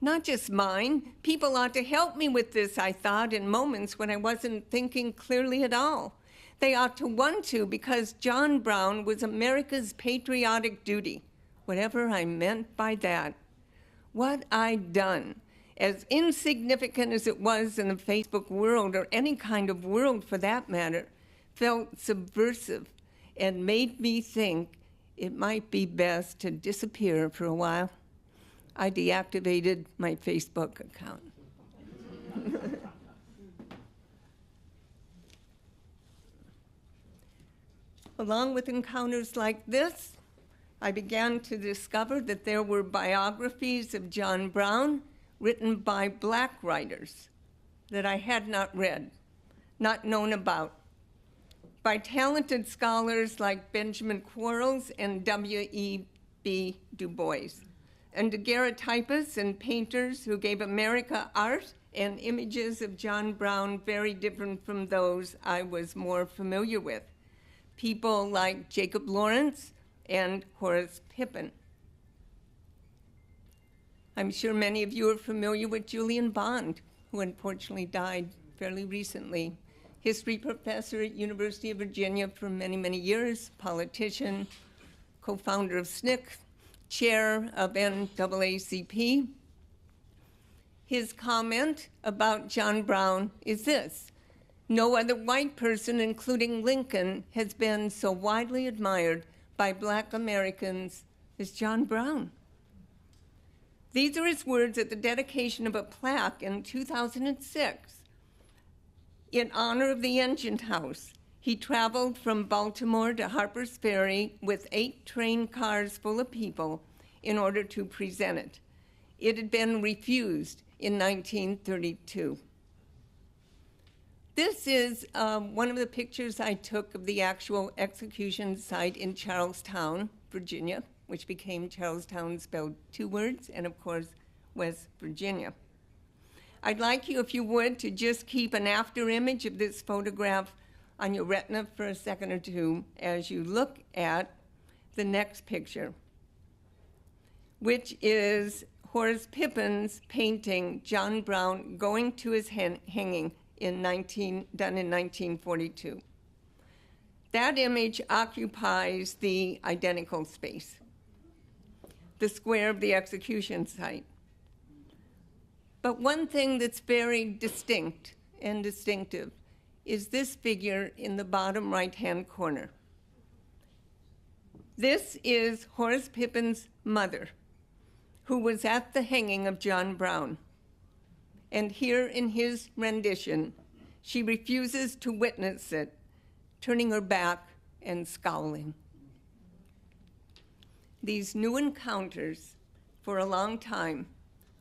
Not just mine. People ought to help me with this, I thought, in moments when I wasn't thinking clearly at all. They ought to want to, because John Brown was America's patriotic duty, whatever I meant by that. What I'd done, as insignificant as it was in the Facebook world, or any kind of world for that matter, felt subversive and made me think it might be best to disappear for a while. I deactivated my Facebook account. Along with encounters like this, I began to discover that there were biographies of John Brown written by Black writers that I had not read, not known about, by talented scholars like Benjamin Quarles and W.E.B. Du Bois, and daguerreotypists and painters who gave America art and images of John Brown very different from those I was more familiar with. People like Jacob Lawrence and Horace Pippin. I'm sure many of you are familiar with Julian Bond, who unfortunately died fairly recently. History professor at University of Virginia for many, many years, politician, co-founder of SNCC, chair of NAACP. His comment about John Brown is this: no other white person, including Lincoln, has been so widely admired by Black Americans as John Brown. These are his words at the dedication of a plaque in 2006. In honor of the Engine House, he traveled from Baltimore to Harper's Ferry with 8 train cars full of people in order to present it. It had been refused in 1932. This is one of the pictures I took of the actual execution site in Charlestown, Virginia, which became Charlestown spelled 2 words, and of course, West Virginia. I'd like you, if you would, to just keep an after image of this photograph on your retina for a second or two as you look at the next picture, which is Horace Pippin's painting, John Brown Going to His Hanging, done in 1942. That image occupies the identical space, the square of the execution site. But one thing that's very distinct and distinctive is this figure in the bottom right-hand corner. This is Horace Pippin's mother, who was at the hanging of John Brown. And here in his rendition, she refuses to witness it, turning her back and scowling. These new encounters, for a long time,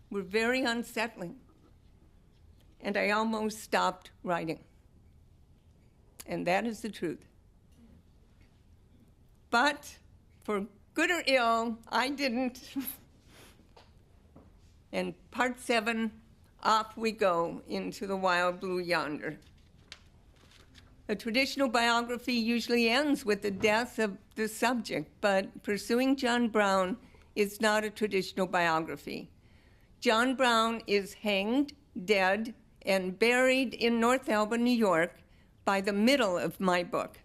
were very unsettling, and I almost stopped writing. And that is the truth. But for good or ill, I didn't. And part 7, off we go into the wild blue yonder. A traditional biography usually ends with the death of the subject, but Pursuing John Brown is not a traditional biography. John Brown is hanged, dead, and buried in North Elba, New York, by the middle of my book.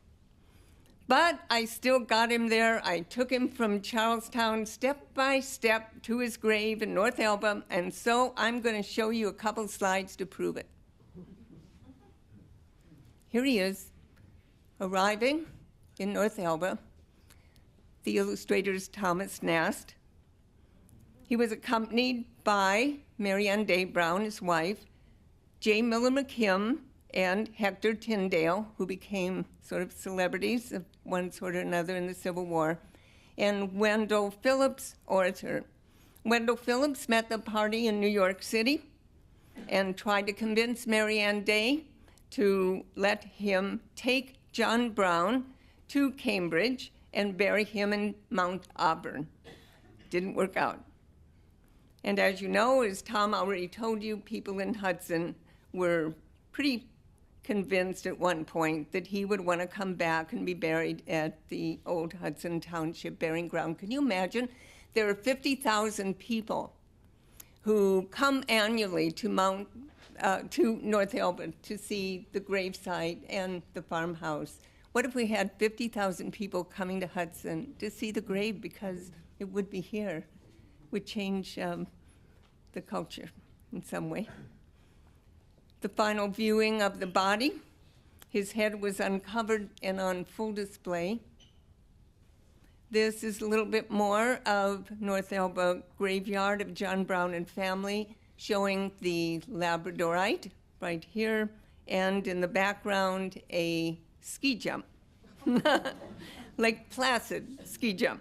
But I still got him there. I took him from Charlestown step by step to his grave in North Elba, and so I'm going to show you a couple slides to prove it. Here he is, arriving in North Elba. The illustrator is Thomas Nast. He was accompanied by Marianne Day Brown, his wife, J. Miller McKim, and Hector Tyndale, who became sort of celebrities of one sort or another in the Civil War, and Wendell Phillips, orator. Wendell Phillips met the party in New York City and tried to convince Marianne Day to let him take John Brown to Cambridge and bury him in Mount Auburn. Didn't work out. And as you know, as Tom already told you, people in Hudson were pretty convinced at one point that he would want to come back and be buried at the old Hudson Township burying ground. Can you imagine? There are 50,000 people who come annually to North Elba to see the gravesite and the farmhouse. What if we had 50,000 people coming to Hudson to see the grave because it would be here? Would change the culture in some way. The final viewing of the body, his head was uncovered and on full display. This is a little bit more of North Elba graveyard of John Brown and family, showing the Labradorite right here, and in the background, a ski jump, Lake Placid ski jump.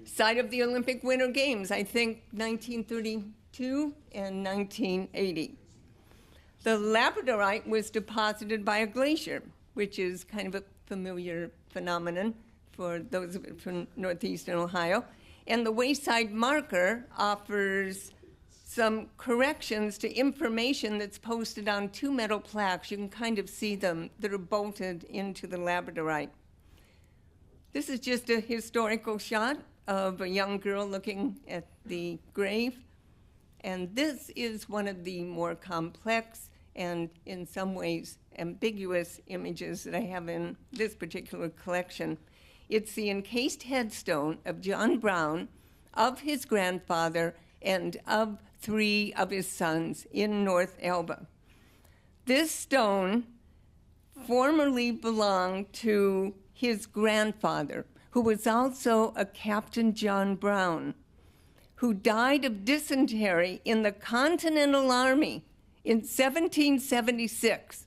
Site of the Olympic Winter Games, I think 1932 and 1980. The Labradorite was deposited by a glacier, which is kind of a familiar phenomenon for those of it from northeastern Ohio. And the wayside marker offers some corrections to information that's posted on 2 metal plaques. You can kind of see them that are bolted into the Labradorite. This is just a historical shot of a young girl looking at the grave. And this is one of the more complex and in some ways ambiguous images that I have in this particular collection. It's the encased headstone of John Brown, of his grandfather, and of 3 of his sons in North Elba. This stone formerly belonged to his grandfather, who was also a Captain John Brown, who died of dysentery in the Continental Army in 1776.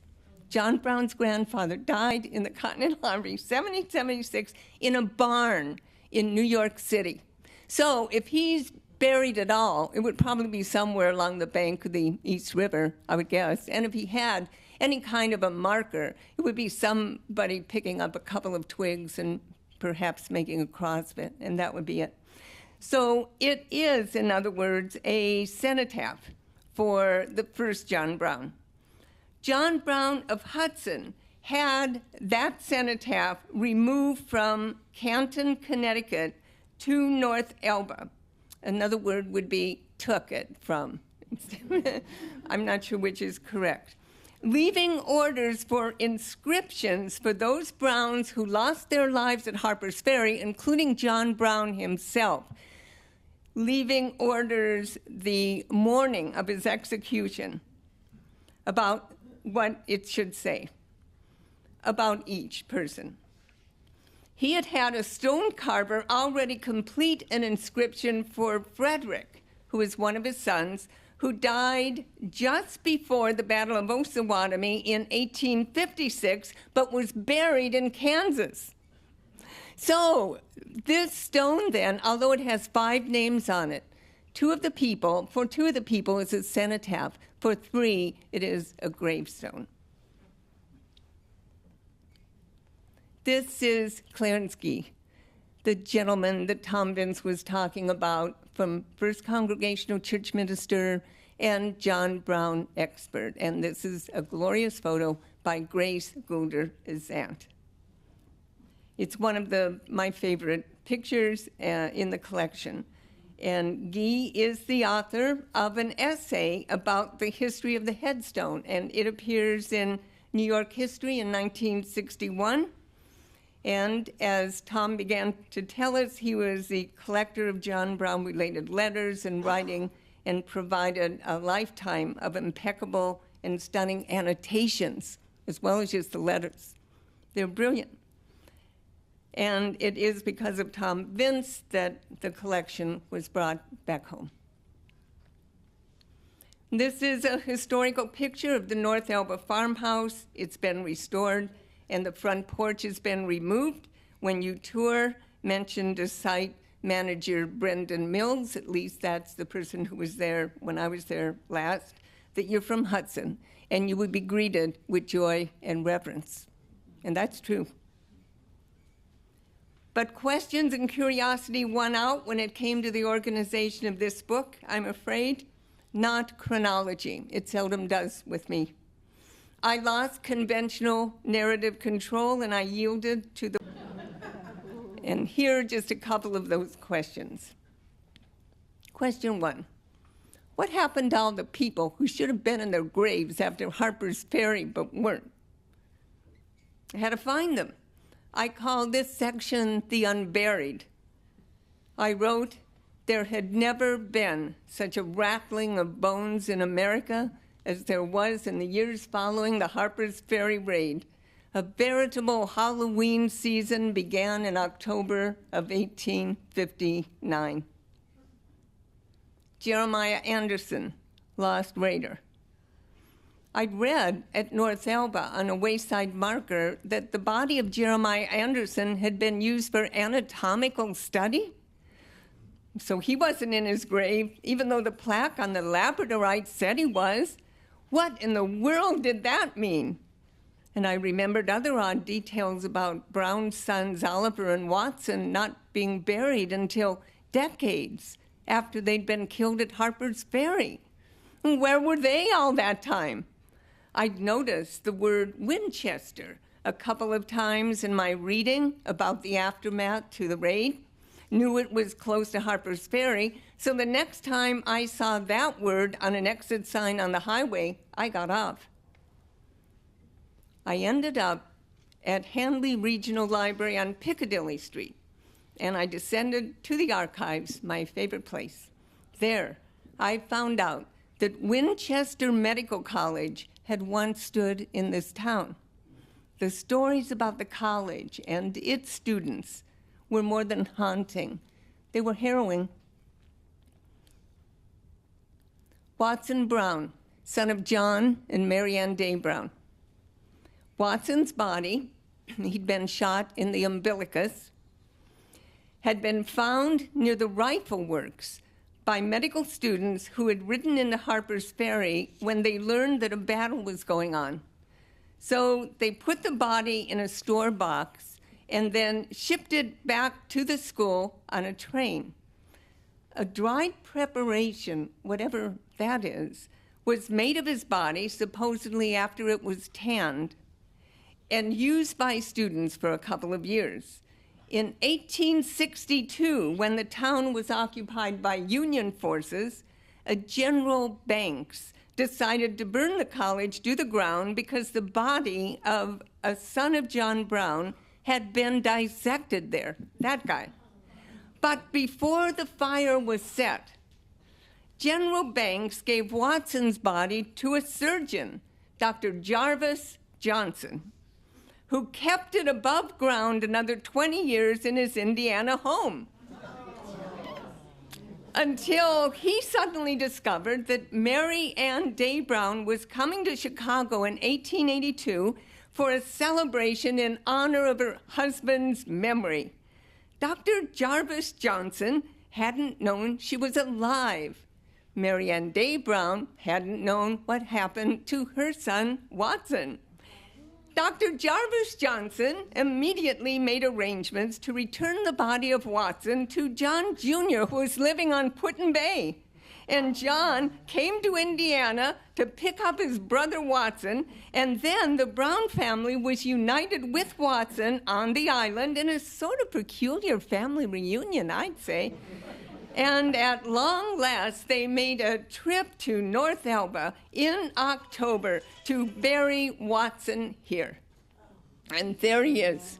John Brown's grandfather died in the Continental Army, 1776, in a barn in New York City. So if he's buried at all, it would probably be somewhere along the bank of the East River, I would guess. And if he had any kind of a marker, it would be somebody picking up a couple of twigs and perhaps making a cross of it, and that would be it. So it is, in other words, a cenotaph for the first John Brown. John Brown of Hudson had that cenotaph removed from Canton, Connecticut to North Elba. Another word would be took it from. I'm not sure which is correct. Leaving orders for inscriptions for those Browns who lost their lives at Harper's Ferry, including John Brown himself. Leaving orders the morning of his execution about what it should say about each person. He had had a stone carver already complete an inscription for Frederick, who was one of his sons, who died just before the Battle of Osawatomie in 1856, but was buried in Kansas. So this stone then, although it has 5 names on it, for 2 of the people it's a cenotaph. For 3, it is a gravestone. This is Clarensky, the gentleman that Tom Vince was talking about from First Congregational Church Minister and John Brown expert. And this is a glorious photo by Grace Goulder-Zant. It's one of my favorite pictures in the collection. And Guy is the author of an essay about the history of the headstone, and it appears in New York History in 1961. And as Tom began to tell us, he was the collector of John Brown-related letters and writing, and provided a lifetime of impeccable and stunning annotations, as well as just the letters. They're brilliant. And it is because of Tom Vince that the collection was brought back home. This is a historical picture of the North Elba farmhouse. It's been restored, and the front porch has been removed. When you tour, mention to site manager Brendan Mills, at least that's the person who was there when I was there last, that you're from Hudson, and you would be greeted with joy and reverence. And that's true. But questions and curiosity won out when it came to the organization of this book, I'm afraid, not chronology. It seldom does with me. I lost conventional narrative control and I yielded to the... And here are just a couple of those questions. Question 1, what happened to all the people who should have been in their graves after Harper's Ferry but weren't? I had to find them. I call this section the unburied. I wrote, there had never been such a rattling of bones in America as there was in the years following the Harper's Ferry raid. A veritable Halloween season began in October of 1859. Jeremiah Anderson, Lost Raider. I'd read at North Elba on a wayside marker that the body of Jeremiah Anderson had been used for anatomical study. So he wasn't in his grave, even though the plaque on the labradorite said he was. What in the world did that mean? And I remembered other odd details about Brown's sons, Oliver and Watson, not being buried until decades after they'd been killed at Harper's Ferry. Where were they all that time? I'd noticed the word Winchester a couple of times in my reading about the aftermath to the raid, knew it was close to Harper's Ferry, so the next time I saw that word on an exit sign on the highway, I got off. I ended up at Handley Regional Library on Piccadilly Street, and I descended to the archives, my favorite place. There, I found out that Winchester Medical College had once stood in this town. The stories about the college and its students were more than haunting. They were harrowing. Watson Brown, son of John and Mary Ann Day Brown. Watson's body, he'd been shot in the umbilicus, had been found near the rifle works by medical students who had ridden into Harper's Ferry when they learned that a battle was going on. So they put the body in a store box and then shipped it back to the school on a train. A dried preparation, whatever that is, was made of his body, supposedly after it was tanned, and used by students for a couple of years. In 1862, when the town was occupied by Union forces, a General Banks decided to burn the college to the ground because the body of a son of John Brown had been dissected there, that guy. But before the fire was set, General Banks gave Watson's body to a surgeon, Dr. Jarvis Johnson, who kept it above ground another 20 years in his Indiana home. Until he suddenly discovered that Mary Ann Day Brown was coming to Chicago in 1882 for a celebration in honor of her husband's memory. Dr. Jarvis Johnson hadn't known she was alive. Mary Ann Day Brown hadn't known what happened to her son, Watson. Dr. Jarvis Johnson immediately made arrangements to return the body of Watson to John Jr., who was living on Put-in-Bay. And John came to Indiana to pick up his brother Watson, and then the Brown family was united with Watson on the island in a sort of peculiar family reunion, I'd say. And at long last, they made a trip to North Elba in October to bury Watson here. And there he is,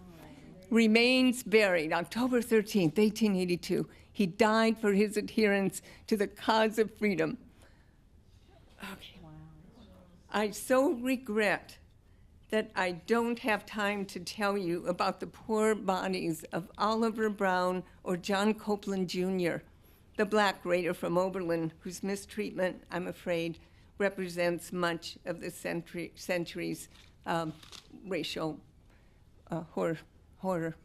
remains buried, October 13th, 1882. He died for his adherence to the cause of freedom. Okay. Wow. I so regret that I don't have time to tell you about the poor bodies of Oliver Brown or John Copeland Jr., the black raider from Oberlin, whose mistreatment, I'm afraid, represents much of the century's racial horror.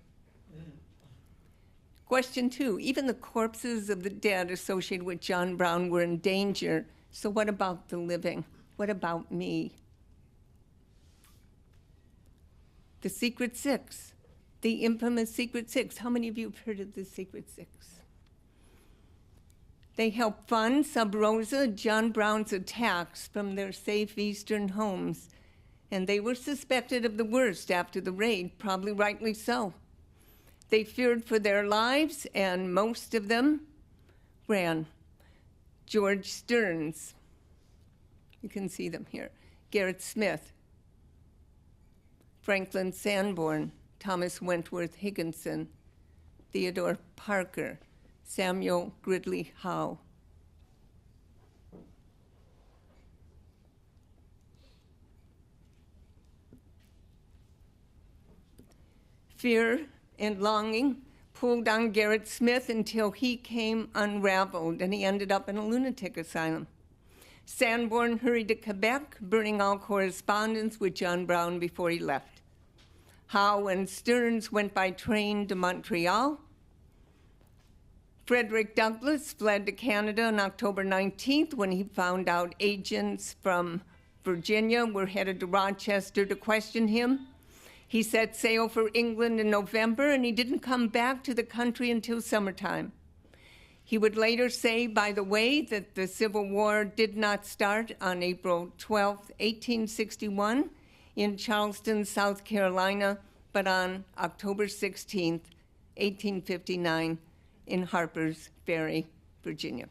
Question 2, even the corpses of the dead associated with John Brown were in danger, so what about the living? What about me? The Secret Six, the infamous Secret Six. How many of you have heard of the Secret Six? They helped fund Sub Rosa, John Brown's attacks from their safe eastern homes, and they were suspected of the worst after the raid, probably rightly so. They feared for their lives, and most of them ran. George Stearns, you can see them here, Garrett Smith, Franklin Sanborn, Thomas Wentworth Higginson, Theodore Parker, Samuel Gridley Howe. Fear and longing pulled on Garrett Smith until he came unraveled and he ended up in a lunatic asylum. Sanborn hurried to Quebec, burning all correspondence with John Brown before he left. Howe and Stearns went by train to Montreal. Frederick Douglass fled to Canada on October 19th when he found out agents from Virginia were headed to Rochester to question him. He set sail for England in November, and he didn't come back to the country until summertime. He would later say, by the way, that the Civil War did not start on April 12, 1861, in Charleston, South Carolina, but on October 16, 1859, in Harper's Ferry, Virginia.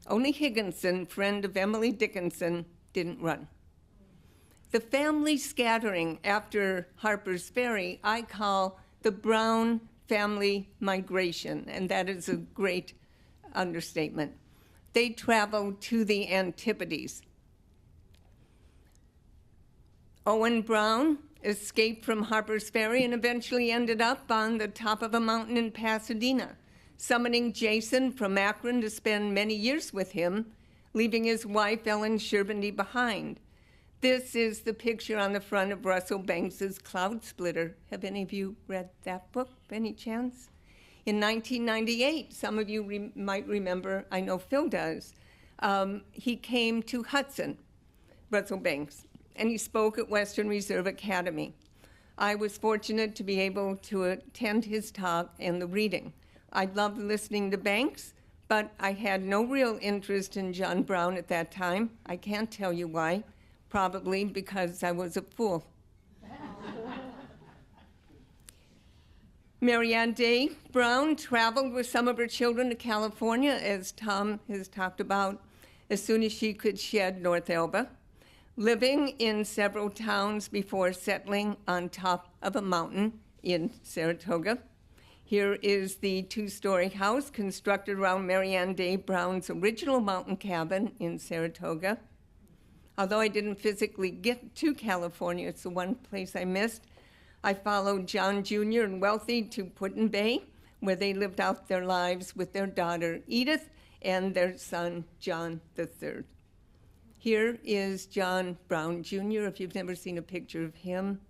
Only Higginson, friend of Emily Dickinson, didn't run. The family scattering after Harper's Ferry, I call the Brown family migration, and that is a great understatement. They traveled to the Antipodes. Owen Brown escaped from Harper's Ferry and eventually ended up on the top of a mountain in Pasadena, summoning Jason from Akron to spend many years with him, leaving his wife, Ellen Sherbandy, behind. This is the picture on the front of Russell Banks's Cloud Splitter. Have any of you read that book, by any chance? In 1998, some of you might remember, I know Phil does, he came to Hudson, Russell Banks, and he spoke at Western Reserve Academy. I was fortunate to be able to attend his talk and the reading. I loved listening to Banks, but I had no real interest in John Brown at that time. I can't tell you why. Probably because I was a fool. Mary Ann Day Brown traveled with some of her children to California, as Tom has talked about, as soon as she could shed North Elba, living in several towns before settling on top of a mountain in Saratoga. Here is the two-story house constructed around Mary Ann Day Brown's original mountain cabin in Saratoga. Although I didn't physically get to California, it's the one place I missed, I followed John Jr. and Wealthy to Put-in-Bay, where they lived out their lives with their daughter Edith and their son John III. Here is John Brown Jr., if you've never seen a picture of him.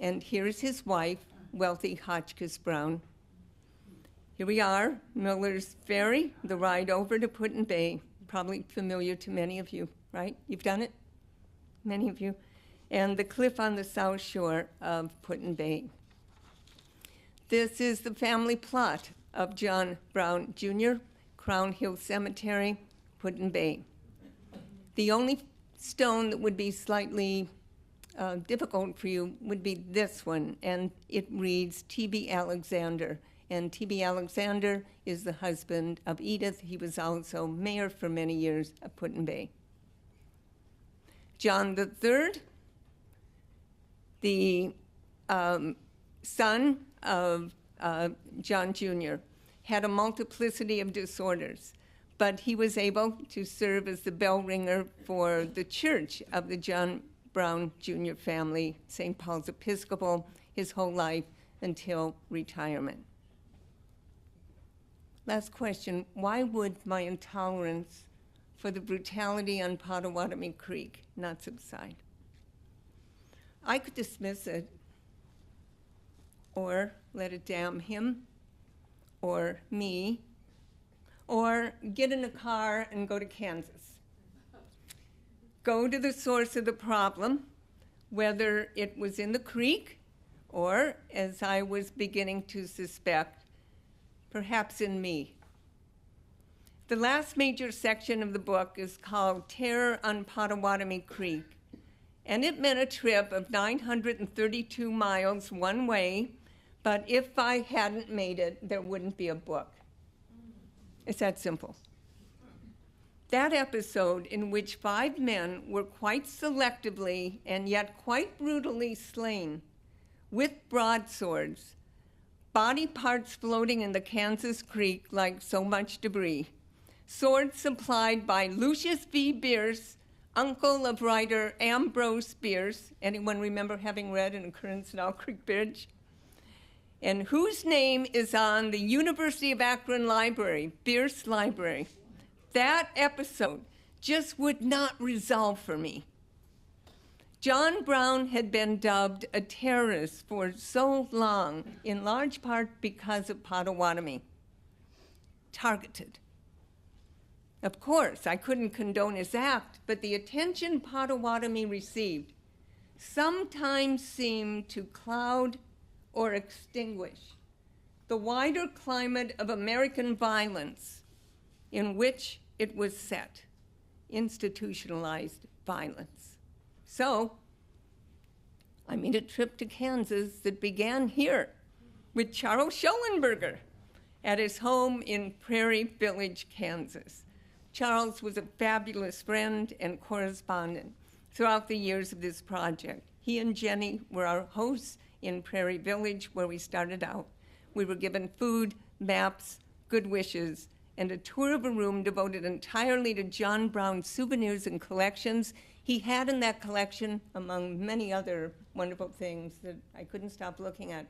And here's his wife, Wealthy Hotchkiss Brown. Here we are, Miller's Ferry, the ride over to Put-in-Bay, probably familiar to many of you. Right? You've done it? Many of you. And the cliff on the south shore of Put-in-Bay. This is the family plot of John Brown Jr., Crown Hill Cemetery, Put-in-Bay. The only stone that would be slightly difficult for you would be this one, and it reads T.B. Alexander. And T.B. Alexander is the husband of Edith. He was also mayor for many years of Put-in-Bay. John III, the son of John Jr., had a multiplicity of disorders, but he was able to serve as the bell ringer for the church of the John Brown Jr. family, St. Paul's Episcopal, his whole life until retirement. Last question, why would my intolerance for the brutality on Potawatomi Creek not subside? I could dismiss it, or let it damn him, or me, or get in a car and go to Kansas. Go to the source of the problem, whether it was in the creek, or, as I was beginning to suspect, perhaps in me. The last major section of the book is called Terror on Potawatomi Creek, and it meant a trip of 932 miles one way, but if I hadn't made it, there wouldn't be a book. It's that simple. That episode in which 5 men were quite selectively and yet quite brutally slain with broadswords, body parts floating in the Kansas Creek like so much debris, swords supplied by Lucius V. Bierce, uncle of writer Ambrose Bierce. Anyone remember having read An Occurrence in Owl Creek Bridge? And whose name is on the University of Akron Library, Bierce Library. That episode just would not resolve for me. John Brown had been dubbed a terrorist for so long, in large part because of Potawatomi. Targeted. Of course, I couldn't condone his act, but the attention Potawatomi received sometimes seemed to cloud or extinguish the wider climate of American violence in which it was set, institutionalized violence. So I made a trip to Kansas that began here with Charles Schollenberger at his home in Prairie Village, Kansas. Charles was a fabulous friend and correspondent. throughout the years of this project. He and Jenny were our hosts in Prairie Village, where we started out. We were given food, maps, good wishes, and a tour of a room devoted entirely to John Brown's souvenirs and collections. He had in that collection, among many other wonderful things that I couldn't stop looking at,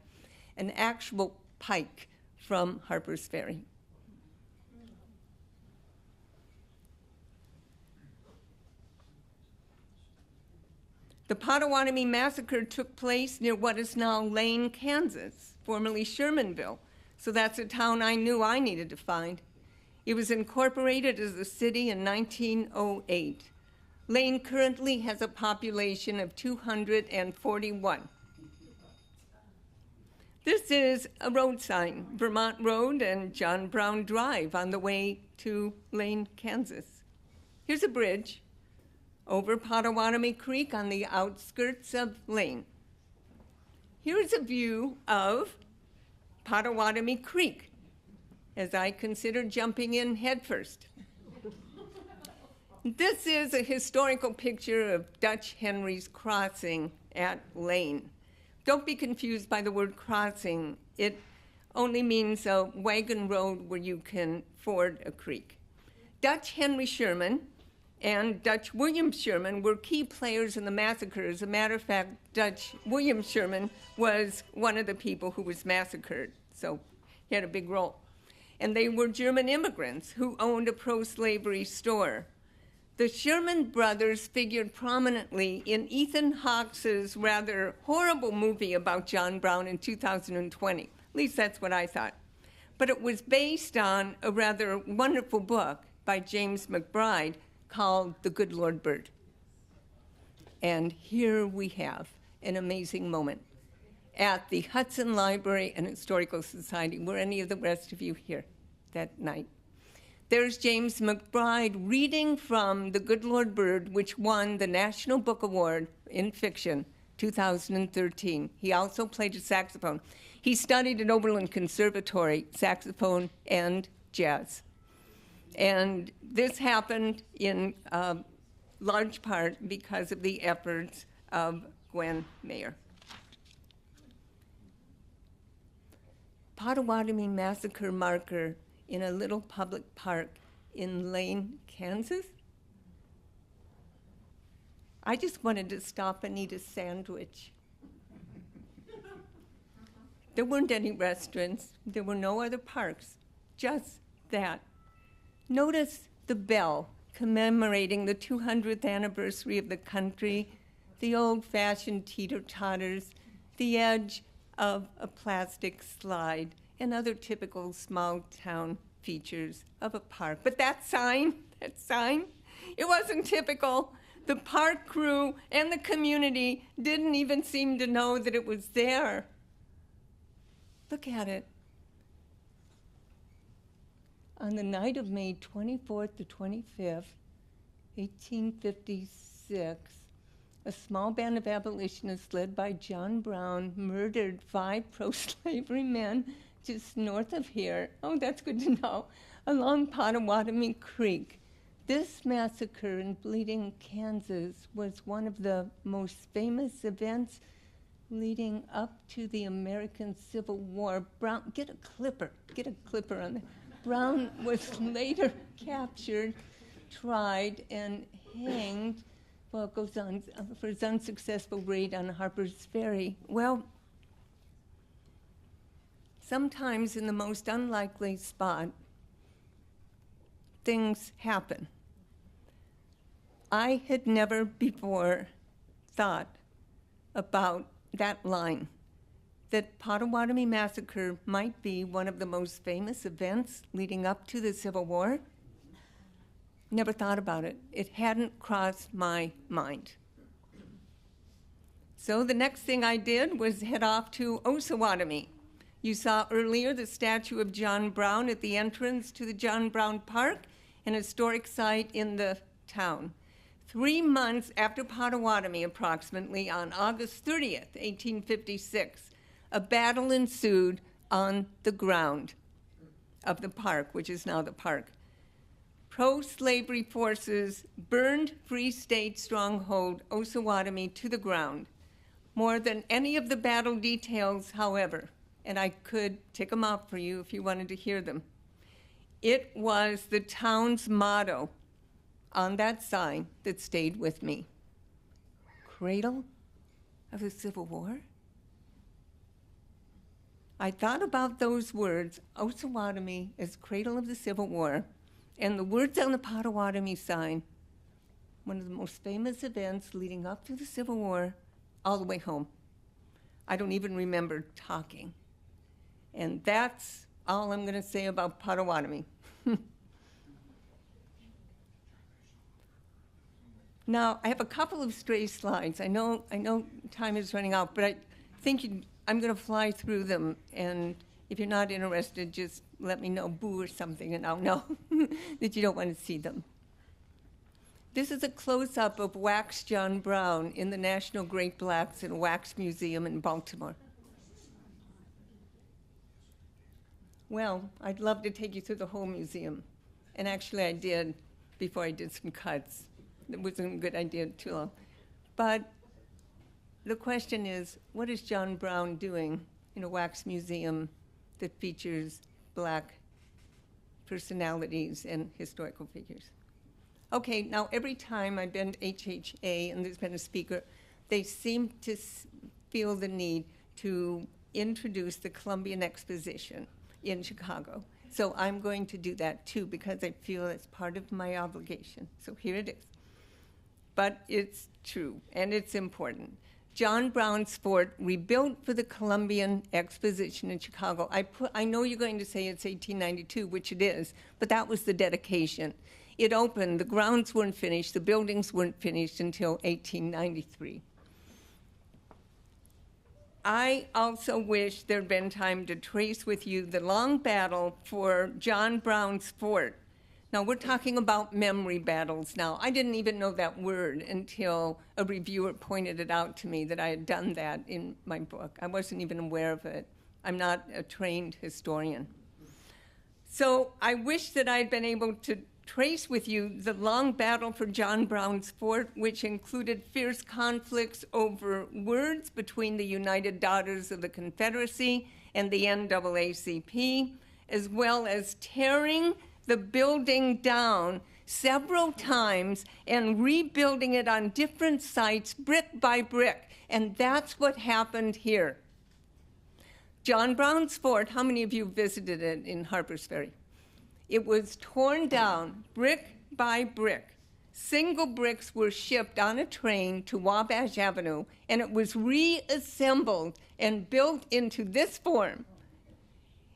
an actual pike from Harper's Ferry. The Potawatomi Massacre took place near what is now Lane, Kansas, formerly Shermanville. So that's a town I knew I needed to find. It was incorporated as a city in 1908. Lane currently has a population of 241. This is a road sign, Vermont Road and John Brown Drive on the way to Lane, Kansas. Here's a bridge over Potawatomi Creek on the outskirts of Lane. Here's a view of Potawatomi Creek as I consider jumping in headfirst. This is a historical picture of Dutch Henry's crossing at Lane. Don't be confused by the word crossing. It only means a wagon road where you can ford a creek. Dutch Henry Sherman and Dutch William Sherman were key players in the massacre. As a matter of fact, Dutch William Sherman was one of the people who was massacred, so he had a big role. And they were German immigrants who owned a pro-slavery store. The Sherman brothers figured prominently in Ethan Hawke's rather horrible movie about John Brown in 2020. At least that's what I thought. But it was based on a rather wonderful book by James McBride called The Good Lord Bird. And here we have an amazing moment at the Hudson Library and Historical Society. Were any of the rest of you here that night? There's James McBride reading from The Good Lord Bird, which won the National Book Award in Fiction, 2013. He also played a saxophone. He studied at Oberlin Conservatory, saxophone and jazz. And this happened in large part because of the efforts of Gwen Mayer. Potawatomi Massacre marker in a little public park in Lane, Kansas. I just wanted to stop and eat a sandwich. There weren't any restaurants. There were no other parks, just that. Notice the bell commemorating the 200th anniversary of the country, the old-fashioned teeter-totters, the edge of a plastic slide, and other typical small-town features of a park. But that sign, it wasn't typical. The park crew and the community didn't even seem to know that it was there. Look at it. On the night of May 24th to 25th, 1856, a small band of abolitionists led by John Brown murdered 5 pro-slavery men just north of here. Oh, that's good to know. Along Potawatomi Creek. This massacre in Bleeding, Kansas was one of the most famous events leading up to the American Civil War. Brown, get a clipper on that. Brown was later captured, tried, and hanged. Well, it goes on for his unsuccessful raid on Harper's Ferry. Well, sometimes in the most unlikely spot, things happen. I had never before thought about that line, that Potawatomi Massacre might be one of the most famous events leading up to the Civil War. Never thought about it. It hadn't crossed my mind. So the next thing I did was head off to Osawatomie. You saw earlier the statue of John Brown at the entrance to the John Brown Park, an historic site in the town. 3 months after Potawatomi, approximately, on August 30th, 1856, a battle ensued on the ground of the park, which is now the park. pro-slavery forces burned Free State stronghold Osawatomie to the ground. More than any of the battle details, however, and I could tick them off for you if you wanted to hear them, it was the town's motto on that sign that stayed with me. Cradle of the Civil War? I thought about those words, Osawatomie as cradle of the Civil War, and the words on the Potawatomi sign, one of the most famous events leading up to the Civil War, all the way home. I don't even remember talking. And that's all I'm going to say about Potawatomi. Now, I have a couple of stray slides. I know time is running out, but I think I'm going to fly through them, and if you're not interested, just let me know, boo or something, and I'll know that you don't want to see them. This is a close-up of Wax John Brown in the National Great Blacks and Wax Museum in Baltimore. Well, I'd love to take you through the whole museum, and actually I did before I did some cuts. It wasn't a good idea too long. But the question is, what is John Brown doing in a wax museum that features Black personalities and historical figures? Okay, now every time I've been to HHA and there's been a speaker, they seem to feel the need to introduce the Columbian Exposition in Chicago. So I'm going to do that too because I feel it's part of my obligation. So here it is. But it's true and it's important. John Brown's fort rebuilt for the Columbian Exposition in Chicago. I know you're going to say it's 1892, which it is, but that was the dedication. It opened, the grounds weren't finished, the buildings weren't finished until 1893. I also wish there'd been time to trace with you the long battle for John Brown's fort. Now, we're talking about memory battles now. I didn't even know that word until a reviewer pointed it out to me that I had done that in my book. I wasn't even aware of it. I'm not a trained historian. So I wish that I'd been able to trace with you the long battle for John Brown's fort, which included fierce conflicts over words between the United Daughters of the Confederacy and the NAACP, as well as tearing the building down several times and rebuilding it on different sites, brick by brick. And that's what happened here. John Brown's fort, how many of you visited it in Harpers Ferry? It was torn down brick by brick. Single bricks were shipped on a train to Wabash Avenue, and it was reassembled and built into this form.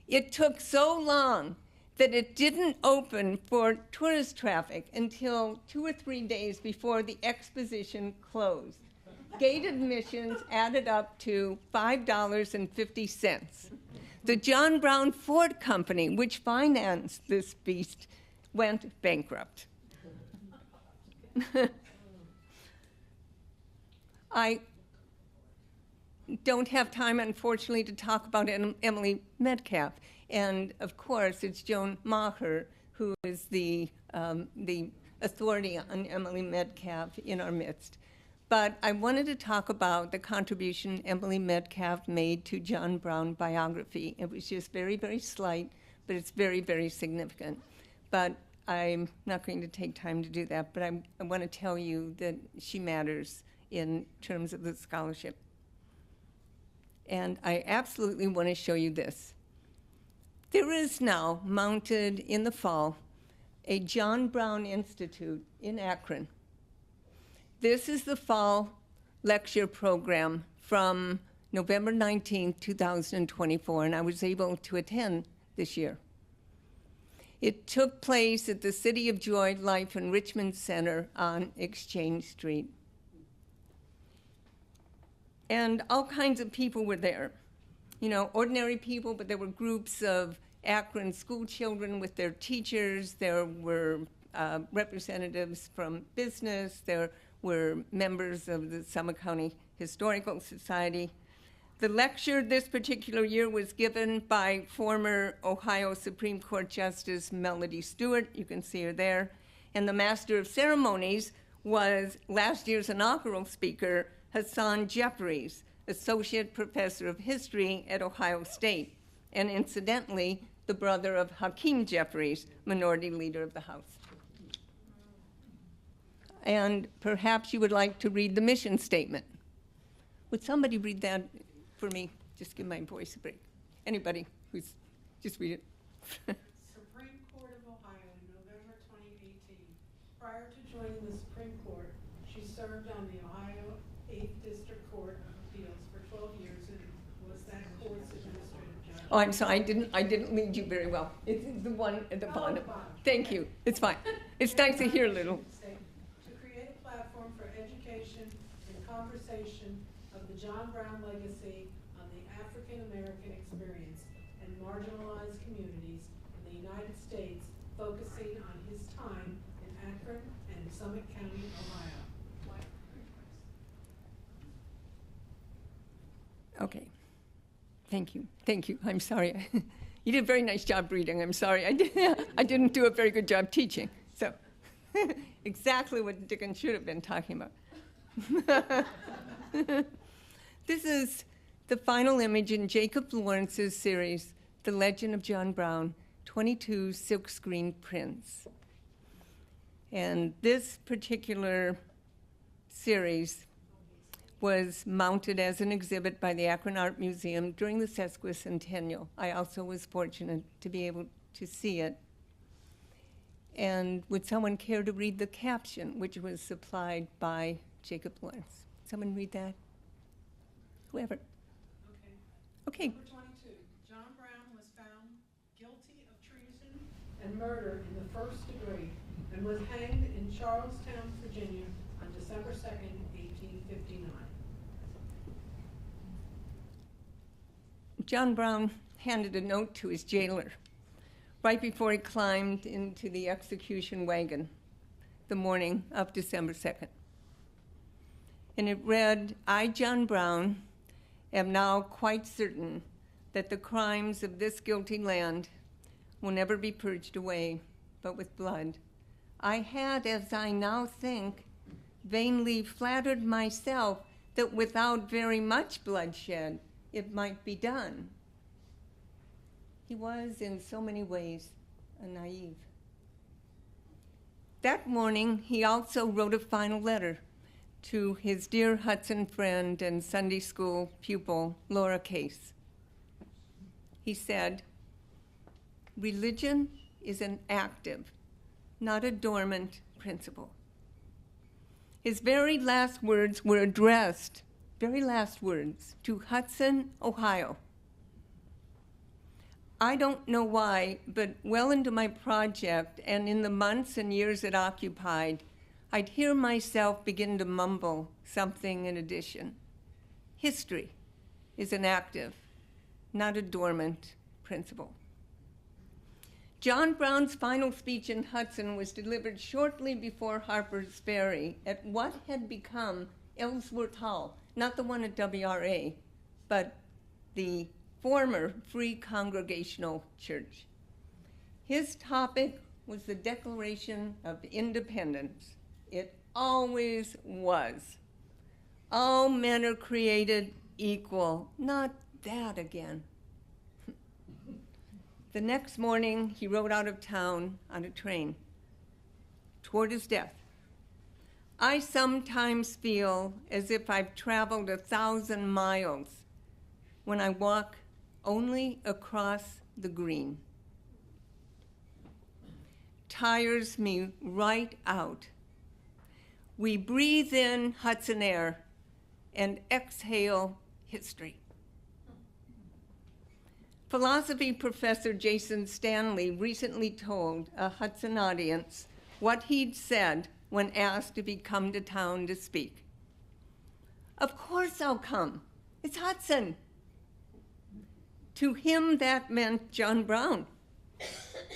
It took so long that it didn't open for tourist traffic until 2 or 3 days before the exposition closed. Gate admissions added up to $5.50. The John Brown Ford Company, which financed this beast, went bankrupt. I don't have time, unfortunately, to talk about Emily Metcalf. And of course, it's Joan Maher who is the authority on Emily Metcalf in our midst. But I wanted to talk about the contribution Emily Metcalf made to John Brown biography. It was just very, very slight, but it's very, very significant. But I'm not going to take time to do that, but I want to tell you that she matters in terms of the scholarship. And I absolutely want to show you this. There is now mounted in the fall a John Brown Institute in Akron. This is the fall lecture program from November 19, 2024, and I was able to attend this year. It took place at the City of Joy Life Enrichment Center on Exchange Street. And all kinds of people were there. You know, ordinary people, but there were groups of Akron school children with their teachers. There were representatives from business. There were members of the Summit County Historical Society. The lecture this particular year was given by former Ohio Supreme Court Justice Melody Stewart. You can see her there. And the Master of Ceremonies was last year's inaugural speaker, Hudson Jeffries, Associate Professor of History at Ohio State, and incidentally, the brother of Hakeem Jeffries, Minority Leader of the House. And perhaps you would like to read the mission statement. Would somebody read that for me? Just give my voice a break. Anybody who's, just read it. Supreme Court of Ohio in November 2018. Prior to joining the Supreme Court, she served on the Ohio 8th District Court of Appeals for 12 years and was that court's administrative judge. Oh, I'm sorry, I didn't lead you very well. It's the one at the bottom. Thank you, it's fine. It's nice to hear a little. To create a platform for education and conversation of the John Brown legacy on the African American experience and marginalized communities in the United States, focusing on his time in Akron and Summit County, Ohio. Okay, thank you, I'm sorry. You did a very nice job reading, I'm sorry. I didn't do a very good job teaching, so exactly what Dickens should have been talking about. This is the final image in Jacob Lawrence's series, The Legend of John Brown, 22 silkscreen prints. And this particular series was mounted as an exhibit by the Akron Art Museum during the sesquicentennial. I also was fortunate to be able to see it. And would someone care to read the caption, which was supplied by Jacob Lawrence? Someone read that? Whoever. Okay. Number 22. John Brown was found guilty of treason and murder in the first degree and was hanged in Charlestown, Virginia on December 2nd, 1859. John Brown handed a note to his jailer right before he climbed into the execution wagon the morning of December 2nd. And it read, "I, John Brown, am now quite certain that the crimes of this guilty land will never be purged away, but with blood. I had, as I now think, vainly flattered myself that without very much bloodshed it might be done." He was, in so many ways, a naive. That morning, he also wrote a final letter to his dear Hudson friend and Sunday school pupil, Laura Case. He said, "Religion is an active, not a dormant principle." His very last words were addressed, to Hudson, Ohio. I don't know why, but well into my project and in the months and years it occupied, I'd hear myself begin to mumble something in addition. History is an active, not a dormant principle. John Brown's final speech in Hudson was delivered shortly before Harper's Ferry at what had become Ellsworth Hall, not the one at WRA, but the former Free Congregational Church. His topic was the Declaration of Independence. It always was. All men are created equal. Not that again. The next morning, he rode out of town on a train toward his death. I sometimes feel as if I've traveled 1,000 miles when I walk only across the green. Tires me right out. We breathe in Hudson air and exhale history. Philosophy professor Jason Stanley recently told a Hudson audience what he'd said when asked if he'd come to town to speak. "Of course I'll come. It's Hudson." To him, that meant John Brown,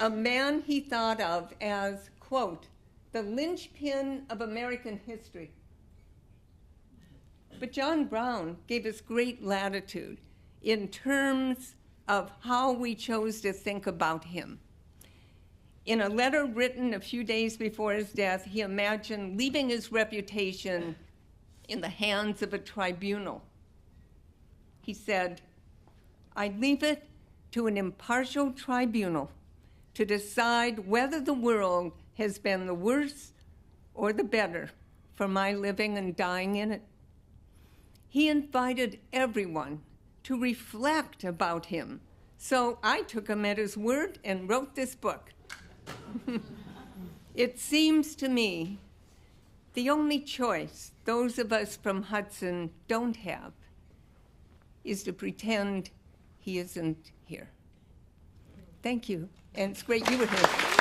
a man he thought of as, quote, the linchpin of American history. But John Brown gave us great latitude in terms of how we chose to think about him. In a letter written a few days before his death, he imagined leaving his reputation in the hands of a tribunal. He said, "I leave it to an impartial tribunal to decide whether the world has been the worse or the better for my living and dying in it." He invited everyone to reflect about him. So I took him at his word and wrote this book. It seems to me the only choice those of us from Hudson don't have is to pretend he isn't here. Thank you, and it's great you were here.